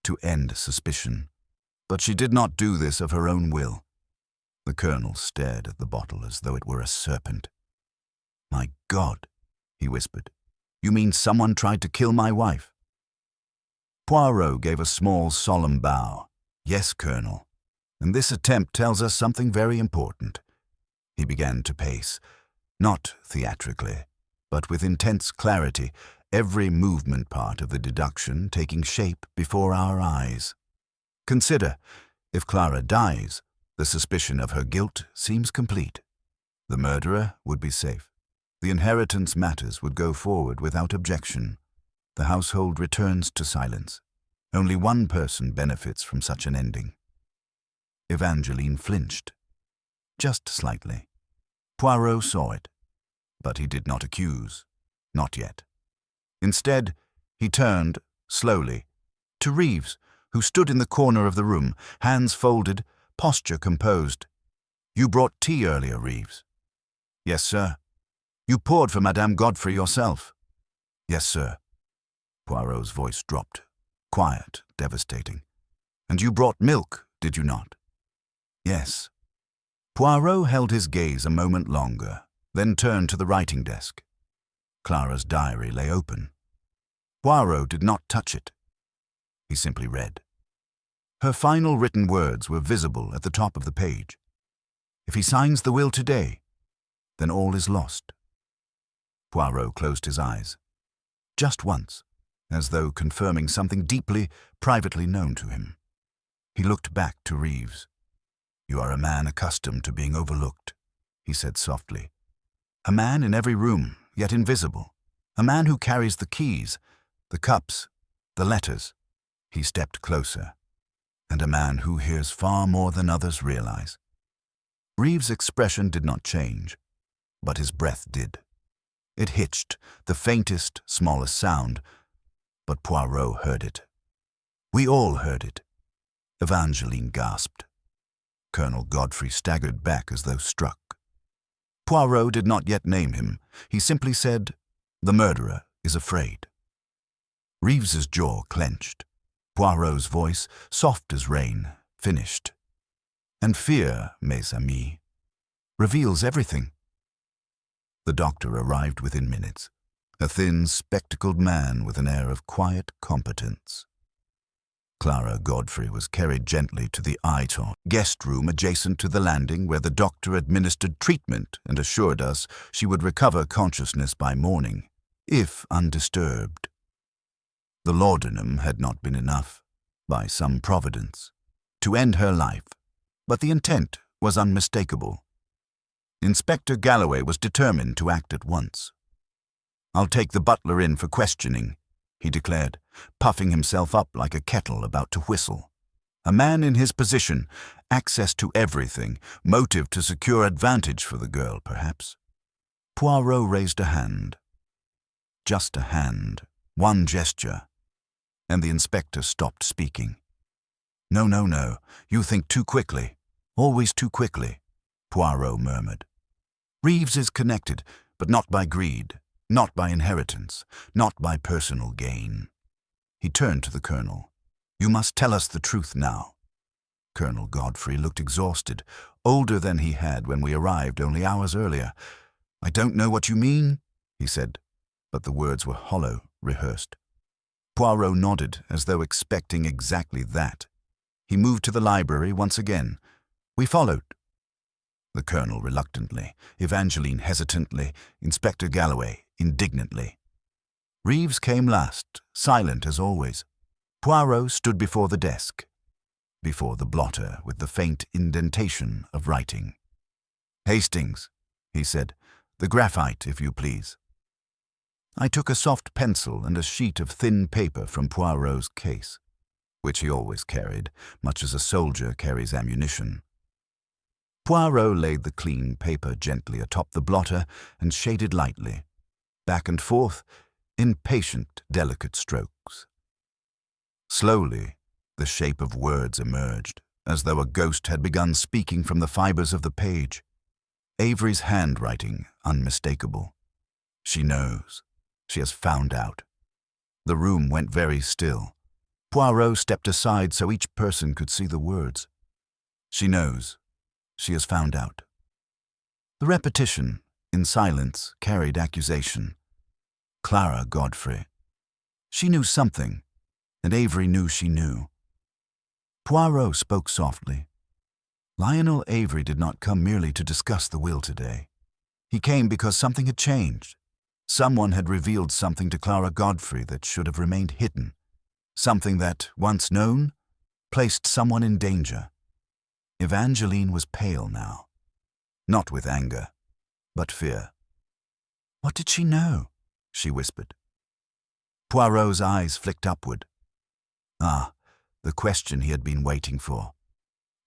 to end suspicion. But she did not do this of her own will." The colonel stared at the bottle as though it were a serpent. "My God," he whispered, "you mean someone tried to kill my wife?" Poirot gave a small, solemn bow. "Yes, Colonel, and this attempt tells us something very important." He began to pace, not theatrically, but with intense clarity, every movement part of the deduction taking shape before our eyes. "Consider, if Clara dies, the suspicion of her guilt seems complete. The murderer would be safe. The inheritance matters would go forward without objection. The household returns to silence. Only one person benefits from such an ending." Evangeline flinched, just slightly. Poirot saw it, but he did not accuse, not yet. Instead, he turned, slowly, to Reeves, who stood in the corner of the room, hands folded, posture composed. "You brought tea earlier, Reeves." "Yes, sir." "You poured for Madame Godfrey yourself." "Yes, sir." Poirot's voice dropped, quiet, devastating. "And you brought milk, did you not?" "Yes." Poirot held his gaze a moment longer, then turned to the writing desk. Clara's diary lay open. Poirot did not touch it. He simply read. Her final written words were visible at the top of the page. If he signs the will today, then all is lost. Poirot closed his eyes. Just once, as though confirming something deeply, privately known to him. He looked back to Reeves. You are a man accustomed to being overlooked, he said softly. A man in every room, yet invisible. A man who carries the keys, the cups, the letters. He stepped closer. And a man who hears far more than others realize. Reeves' expression did not change, but his breath did. It hitched, the faintest, smallest sound, but Poirot heard it. We all heard it. Evangeline gasped. Colonel Godfrey staggered back as though struck. Poirot did not yet name him. He simply said, "The murderer is afraid." Reeves's jaw clenched. Poirot's voice, soft as rain, finished. And fear, mes amis, reveals everything. The doctor arrived within minutes, a thin, spectacled man with an air of quiet competence. Clara Godfrey was carried gently to the Iton guest room adjacent to the landing, where the doctor administered treatment and assured us she would recover consciousness by morning, if undisturbed. The laudanum had not been enough, by some providence, to end her life, but the intent was unmistakable. Inspector Galloway was determined to act at once. I'll take the butler in for questioning, he declared, puffing himself up like a kettle about to whistle. A man in his position, access to everything, motive to secure advantage for the girl, perhaps. Poirot raised a hand. Just a hand, one gesture, and the inspector stopped speaking. No, no, no, you think too quickly, always too quickly, Poirot murmured. Reeves is connected, but not by greed, not by inheritance, not by personal gain. He turned to the colonel. You must tell us the truth now. Colonel Godfrey looked exhausted, older than he had when we arrived only hours earlier. I don't know what you mean, he said, but the words were hollow, rehearsed. Poirot nodded, as though expecting exactly that. He moved to the library once again. We followed. The colonel reluctantly, Evangeline hesitantly, Inspector Galloway indignantly. Reeves came last, silent as always. Poirot stood before the desk, before the blotter with the faint indentation of writing. Hastings, he said, the graphite, if you please. I took a soft pencil and a sheet of thin paper from Poirot's case, which he always carried, much as a soldier carries ammunition. Poirot laid the clean paper gently atop the blotter and shaded lightly, back and forth, in patient, delicate strokes. Slowly, the shape of words emerged, as though a ghost had begun speaking from the fibers of the page. Avery's handwriting, unmistakable. She knows. She has found out. The room went very still. Poirot stepped aside so each person could see the words. She knows. She has found out. The repetition, in silence, carried accusation. Clara Godfrey. She knew something, and Avery knew she knew. Poirot spoke softly. Lionel Avery did not come merely to discuss the will today. He came because something had changed. Someone had revealed something to Clara Godfrey that should have remained hidden. Something that, once known, placed someone in danger. Evangeline was pale now, not with anger, but fear. What did she know? She whispered. Poirot's eyes flicked upward. Ah, the question he had been waiting for.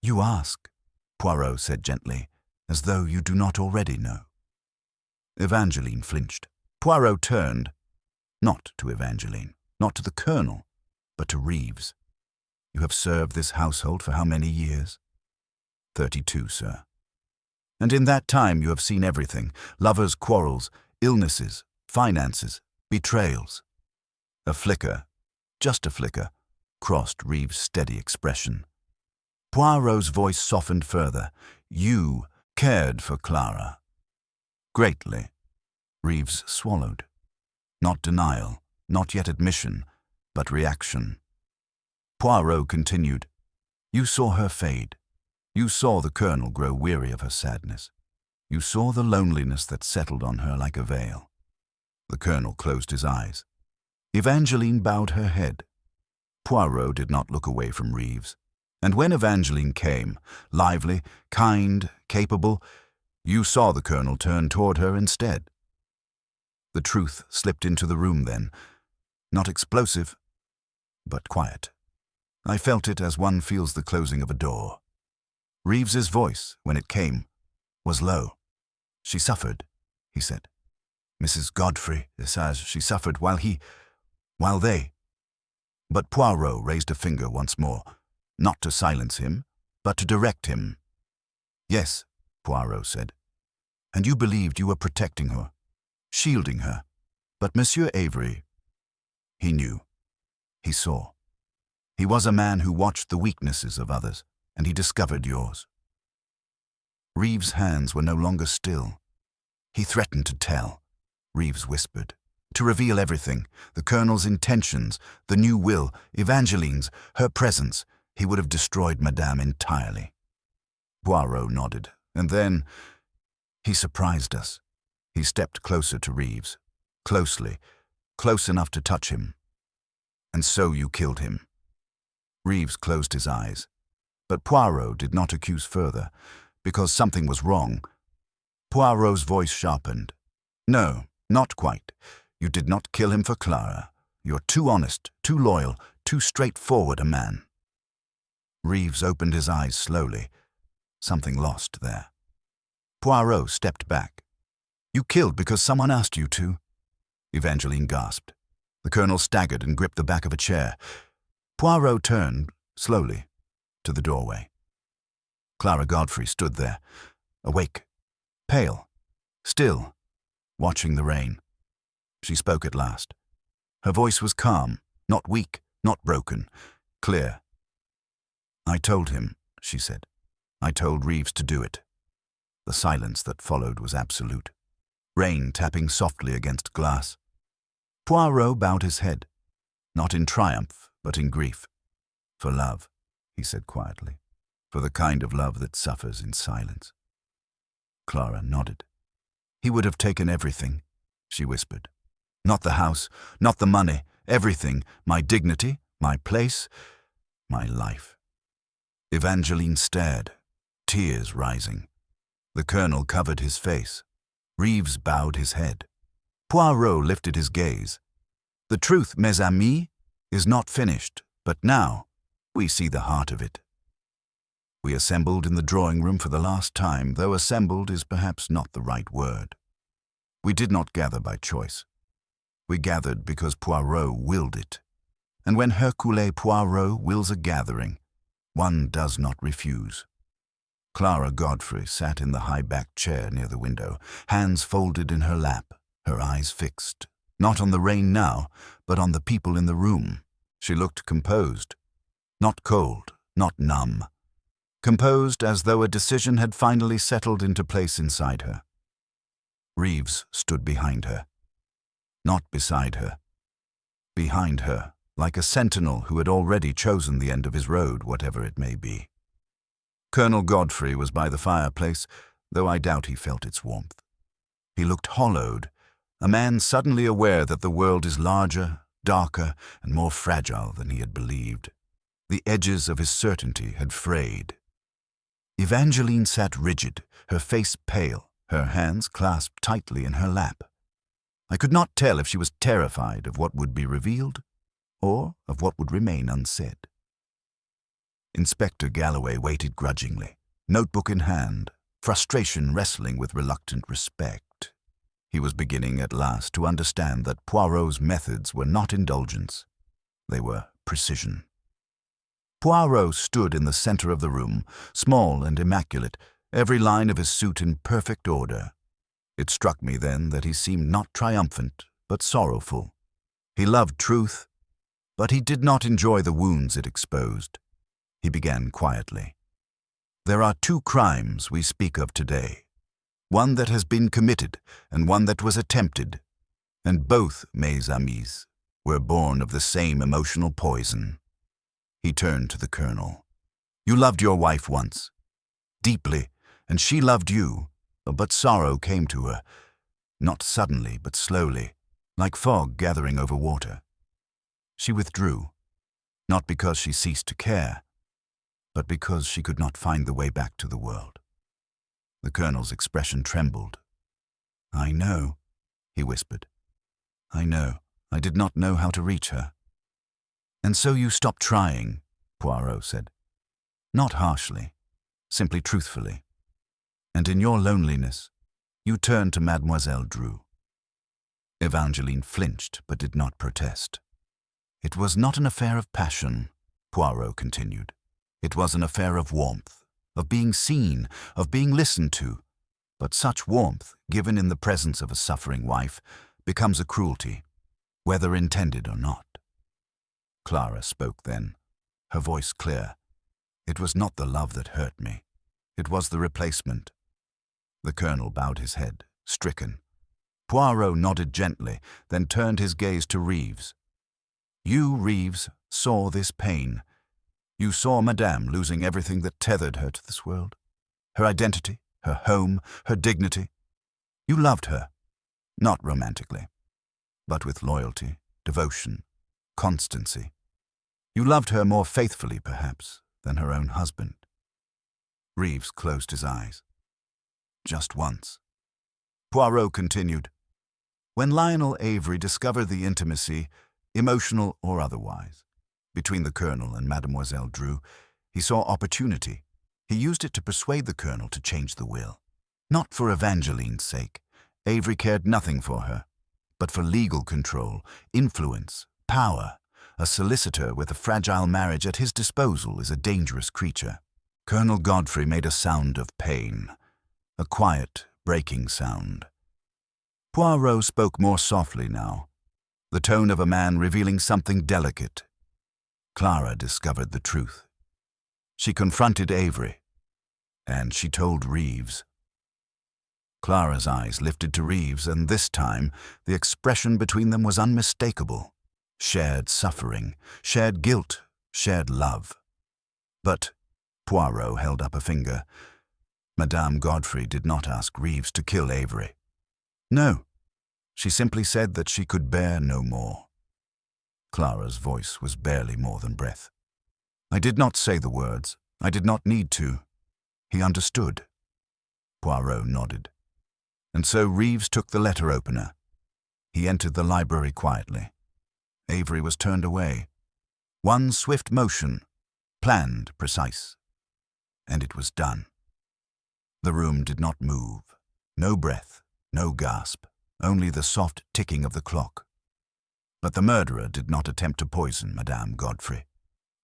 You ask, Poirot said gently, as though you do not already know. Evangeline flinched. Poirot turned, not to Evangeline, not to the colonel, but to Reeves. You have served this household for how many years? 32, sir. And in that time you have seen everything, lovers' quarrels, illnesses, finances, betrayals. A flicker, just a flicker, crossed Reeves' steady expression. Poirot's voice softened further. You cared for Clara. Greatly. Reeves swallowed. Not denial, not yet admission, but reaction. Poirot continued. You saw her fade. You saw the Colonel grow weary of her sadness. You saw the loneliness that settled on her like a veil. The Colonel closed his eyes. Evangeline bowed her head. Poirot did not look away from Reeves. And when Evangeline came, lively, kind, capable, you saw the Colonel turn toward her instead. The truth slipped into the room then, not explosive, but quiet. I felt it as one feels the closing of a door. Reeves's voice, when it came, was low. She suffered, he said. Mrs. Godfrey says she suffered while they. But Poirot raised a finger once more, not to silence him, but to direct him. Yes, Poirot said. And you believed you were protecting her, shielding her. But Monsieur Avery, he knew. He saw. He was a man who watched the weaknesses of others, and he discovered yours. Reeves' hands were no longer still. He threatened to tell, Reeves whispered, to reveal everything, the Colonel's intentions, the new will, Evangeline's, her presence. He would have destroyed Madame entirely. Poirot nodded, and then he surprised us. He stepped closer to Reeves, closely, close enough to touch him. And so you killed him. Reeves closed his eyes, but Poirot did not accuse further, because something was wrong. Poirot's voice sharpened. No, not quite. You did not kill him for Clara. You're too honest, too loyal, too straightforward a man. Reeves opened his eyes slowly. Something lost there. Poirot stepped back. You killed because someone asked you to? Evangeline gasped. The Colonel staggered and gripped the back of a chair. Poirot turned, slowly, to the doorway. Clara Godfrey stood there, awake, pale, still, watching the rain. She spoke at last. Her voice was calm, not weak, not broken, clear. I told him, she said. I told Reeves to do it. The silence that followed was absolute. Rain tapping softly against glass. Poirot bowed his head, not in triumph, but in grief. For love, he said quietly, for the kind of love that suffers in silence. Clara nodded. He would have taken everything, she whispered. Not the house, not the money, everything, my dignity, my place, my life. Evangeline stared, tears rising. The Colonel covered his face. Reeves bowed his head. Poirot lifted his gaze. The truth, mes amis, is not finished, but now we see the heart of it. We assembled in the drawing room for the last time, though assembled is perhaps not the right word. We did not gather by choice. We gathered because Poirot willed it. And when Hercule Poirot wills a gathering, one does not refuse. Clara Godfrey sat in the high-backed chair near the window, hands folded in her lap, her eyes fixed, not on the rain now, but on the people in the room. She looked composed, not cold, not numb. Composed as though a decision had finally settled into place inside her. Reeves stood behind her. Not beside her. Behind her, like a sentinel who had already chosen the end of his road, whatever it may be. Colonel Godfrey was by the fireplace, though I doubt he felt its warmth. He looked hollowed, a man suddenly aware that the world is larger, darker, and more fragile than he had believed. The edges of his certainty had frayed. Evangeline sat rigid, her face pale, her hands clasped tightly in her lap. I could not tell if she was terrified of what would be revealed, or of what would remain unsaid. Inspector Galloway waited grudgingly, notebook in hand, frustration wrestling with reluctant respect. He was beginning at last to understand that Poirot's methods were not indulgence. They were precision. Poirot stood in the center of the room, small and immaculate, every line of his suit in perfect order. It struck me then that he seemed not triumphant, but sorrowful. He loved truth, but he did not enjoy the wounds it exposed. He began quietly. There are two crimes we speak of today. One that has been committed and one that was attempted. And both, mes amis, were born of the same emotional poison. He turned to the colonel. You loved your wife once, deeply, and she loved you, but sorrow came to her, not suddenly but slowly, like fog gathering over water. She withdrew, not because she ceased to care, but because she could not find the way back to the world. The colonel's expression trembled. I know, he whispered. I know. I did not know how to reach her. And so you stopped trying, Poirot said. Not harshly, simply truthfully. And in your loneliness, you turned to Mademoiselle Drew. Evangeline flinched but did not protest. It was not an affair of passion, Poirot continued. It was an affair of warmth, of being seen, of being listened to. But such warmth, given in the presence of a suffering wife, becomes a cruelty, whether intended or not. Clara spoke then, her voice clear. It was not the love that hurt me. It was the replacement. The colonel bowed his head, stricken. Poirot nodded gently, then turned his gaze to Reeves. You, Reeves, saw this pain. You saw Madame losing everything that tethered her to this world. Her identity, her home, her dignity. You loved her, not romantically, but with loyalty, devotion, constancy. You loved her more faithfully, perhaps, than her own husband. Reeves closed his eyes. Just once. Poirot continued. When Lionel Avery discovered the intimacy, emotional or otherwise, between the colonel and Mademoiselle Drew, he saw opportunity. He used it to persuade the colonel to change the will. Not for Evangeline's sake. Avery cared nothing for her. But for legal control, influence, power. A solicitor with a fragile marriage at his disposal is a dangerous creature. Colonel Godfrey made a sound of pain. A quiet, breaking sound. Poirot spoke more softly now, the tone of a man revealing something delicate. Clara discovered the truth. She confronted Avery, and she told Reeves. Clara's eyes lifted to Reeves, and this time the expression between them was unmistakable. Shared suffering, shared guilt, shared love. But, Poirot held up a finger, Madame Godfrey did not ask Reeves to kill Avery. No, she simply said that she could bear no more. Clara's voice was barely more than breath. I did not say the words. I did not need to. He understood. Poirot nodded. And so Reeves took the letter opener. He entered the library quietly. Avery was turned away. One swift motion, planned, precise. And it was done. The room did not move. No breath, no gasp, only the soft ticking of the clock. But the murderer did not attempt to poison Madame Godfrey.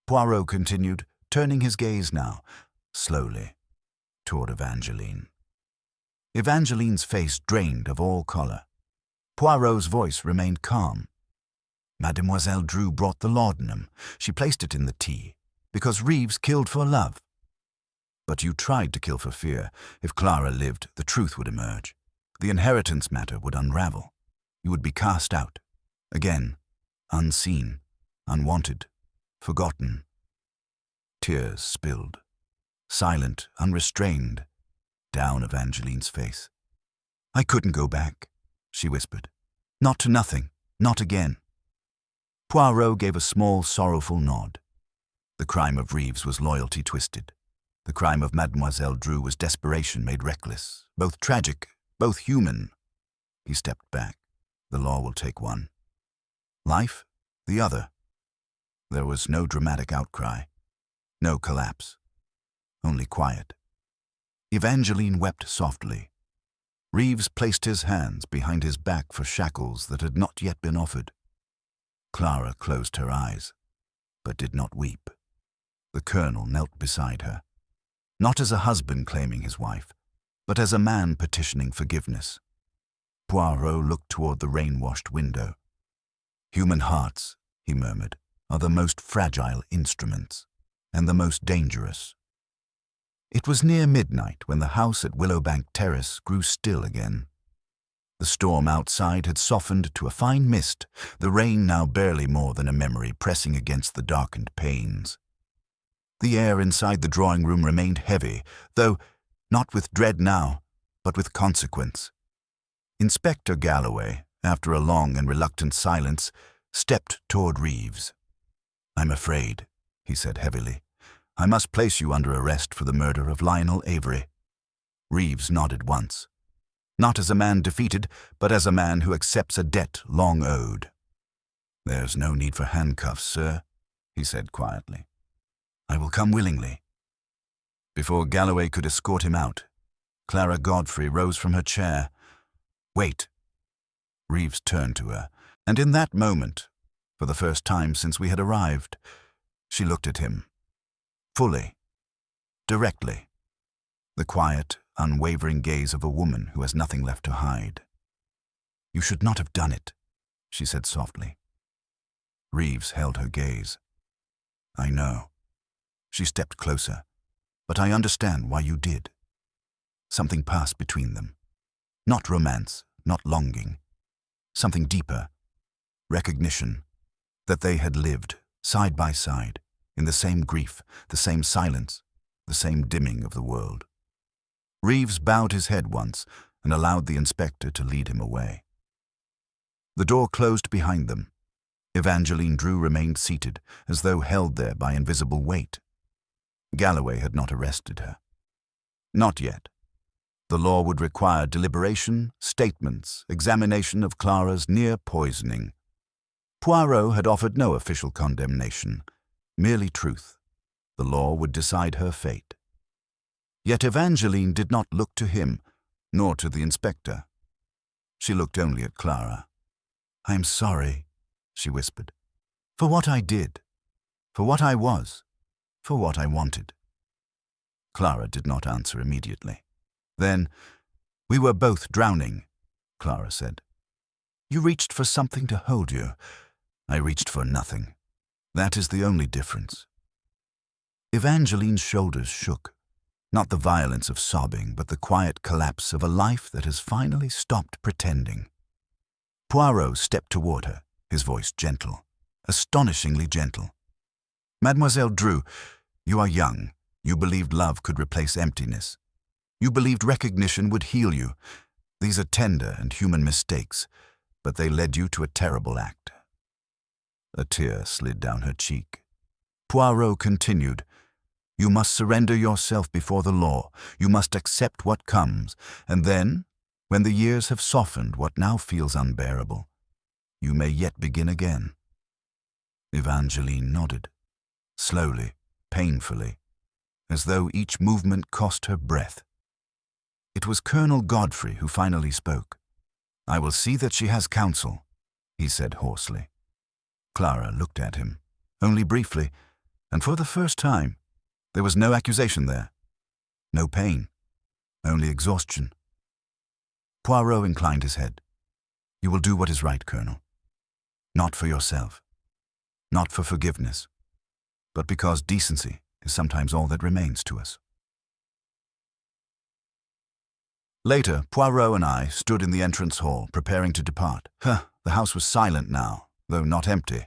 Poirot continued, turning his gaze now, slowly, toward Evangeline. Evangeline's face drained of all color. Poirot's voice remained calm. Mademoiselle Drew brought the laudanum. She placed it in the tea, because Reeves killed for love. But you tried to kill for fear. If Clara lived, the truth would emerge. The inheritance matter would unravel. You would be cast out. Again, unseen, unwanted, forgotten. Tears spilled, silent, unrestrained, down Evangeline's face. I couldn't go back, she whispered. Not to nothing, not again. Poirot gave a small, sorrowful nod. The crime of Reeves was loyalty twisted. The crime of Mademoiselle Drew was desperation made reckless, both tragic, both human. He stepped back. The law will take one. Life, the other. There was no dramatic outcry, no collapse, only quiet. Evangeline wept softly. Reeves placed his hands behind his back for shackles that had not yet been offered. Clara closed her eyes, but did not weep. The colonel knelt beside her, not as a husband claiming his wife, but as a man petitioning forgiveness. Poirot looked toward the rain-washed window. Human hearts, he murmured, are the most fragile instruments, and the most dangerous. It was near midnight when the house at Willowbank Terrace grew still again. The storm outside had softened to a fine mist, the rain now barely more than a memory pressing against the darkened panes. The air inside the drawing-room remained heavy, though not with dread now, but with consequence. Inspector Galloway, after a long and reluctant silence, stepped toward Reeves. "I'm afraid," he said heavily, "I must place you under arrest for the murder of Lionel Avery." Reeves nodded once. Not as a man defeated, but as a man who accepts a debt long owed. "There's no need for handcuffs, sir," he said quietly. "I will come willingly." Before Galloway could escort him out, Clara Godfrey rose from her chair. "Wait." Reeves turned to her, and in that moment, for the first time since we had arrived, she looked at him. Fully. Directly. The quiet, unwavering gaze of a woman who has nothing left to hide. "You should not have done it," she said softly. Reeves held her gaze. "I know." She stepped closer. "But I understand why you did." Something passed between them. Not romance, not longing. Something deeper. Recognition that they had lived, side by side, in the same grief, the same silence, the same dimming of the world. Reeves bowed his head once and allowed the inspector to lead him away. The door closed behind them. Evangeline Drew remained seated, as though held there by invisible weight. Galloway had not arrested her. Not yet. The law would require deliberation, statements, examination of Clara's near poisoning. Poirot had offered no official condemnation, merely truth. The law would decide her fate. Yet Evangeline did not look to him, nor to the inspector. She looked only at Clara. "I am sorry," she whispered, "for what I did, for what I was, for what I wanted." Clara did not answer immediately. Then, "We were both drowning," Clara said. "You reached for something to hold you. I reached for nothing. That is the only difference." Evangeline's shoulders shook. Not the violence of sobbing, but the quiet collapse of a life that has finally stopped pretending. Poirot stepped toward her, his voice gentle, astonishingly gentle. "Mademoiselle Drew, you are young. You believed love could replace emptiness. You believed recognition would heal you. These are tender and human mistakes, but they led you to a terrible act." A tear slid down her cheek. Poirot continued, "You must surrender yourself before the law. You must accept what comes, and then, when the years have softened what now feels unbearable, you may yet begin again." Evangeline nodded, slowly, painfully, as though each movement cost her breath. It was Colonel Godfrey who finally spoke. "I will see that she has counsel," he said hoarsely. Clara looked at him, only briefly, and for the first time. There was no accusation there, no pain, only exhaustion. Poirot inclined his head. "You will do what is right, Colonel. Not for yourself, not for forgiveness, but because decency is sometimes all that remains to us." Later, Poirot and I stood in the entrance hall, preparing to depart. The house was silent now, though not empty.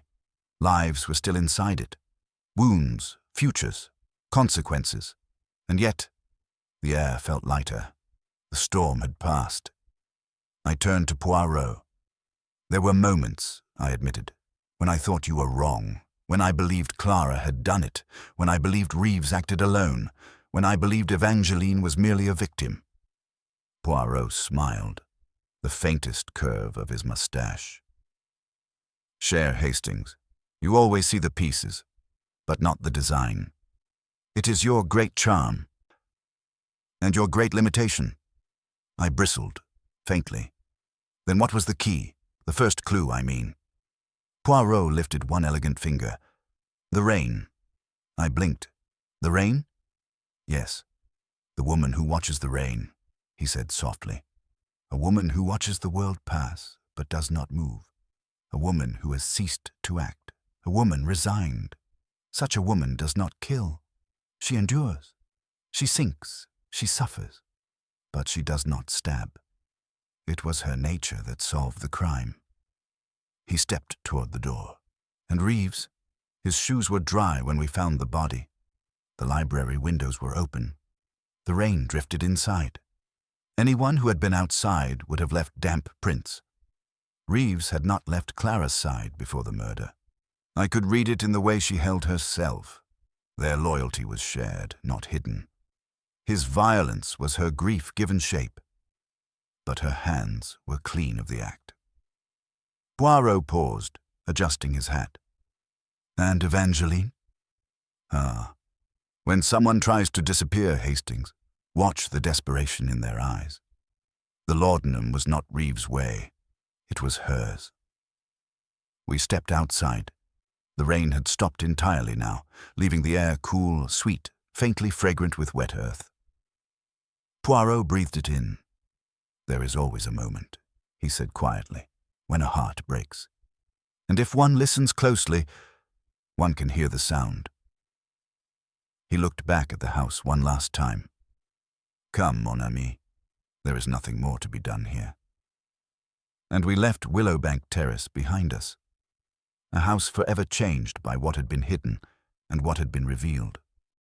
Lives were still inside it. Wounds, futures, consequences. And yet, the air felt lighter. The storm had passed. I turned to Poirot. "There were moments," I admitted, "when I thought you were wrong, when I believed Clara had done it, when I believed Reeves acted alone, when I believed Evangeline was merely a victim." Poirot smiled, the faintest curve of his mustache. "Cher Hastings, you always see the pieces, but not the design. It is your great charm, and your great limitation." I bristled, faintly. "Then what was the key? The first clue, I mean." Poirot lifted one elegant finger. "The rain." I blinked. "The rain?" "Yes. The woman who watches the rain," he said softly. "A woman who watches the world pass, but does not move. A woman who has ceased to act. A woman resigned. Such a woman does not kill. She endures. She sinks, she suffers, but she does not stab. It was her nature that solved the crime. He stepped toward the door. And Reeves? His shoes were dry when we found the body. The library windows were open. The rain drifted inside. Anyone who had been outside would have left damp prints. Reeves had not left Clara's side before the murder. I could read it in the way she held herself. Their loyalty was shared, not hidden. His violence was her grief given shape. But her hands were clean of the act. Poirot paused, adjusting his hat. And Evangeline? Ah, when someone tries to disappear, Hastings, watch the desperation in their eyes. The laudanum was not Reeves' way. It was hers. We stepped outside. The rain had stopped entirely now, leaving the air cool, sweet, faintly fragrant with wet earth. Poirot breathed it in. There is always a moment, he said quietly, when a heart breaks. And if one listens closely, one can hear the sound. He looked back at the house one last time. Come, mon ami. There is nothing more to be done here. And we left Willowbank Terrace behind us, a house forever changed by what had been hidden and what had been revealed.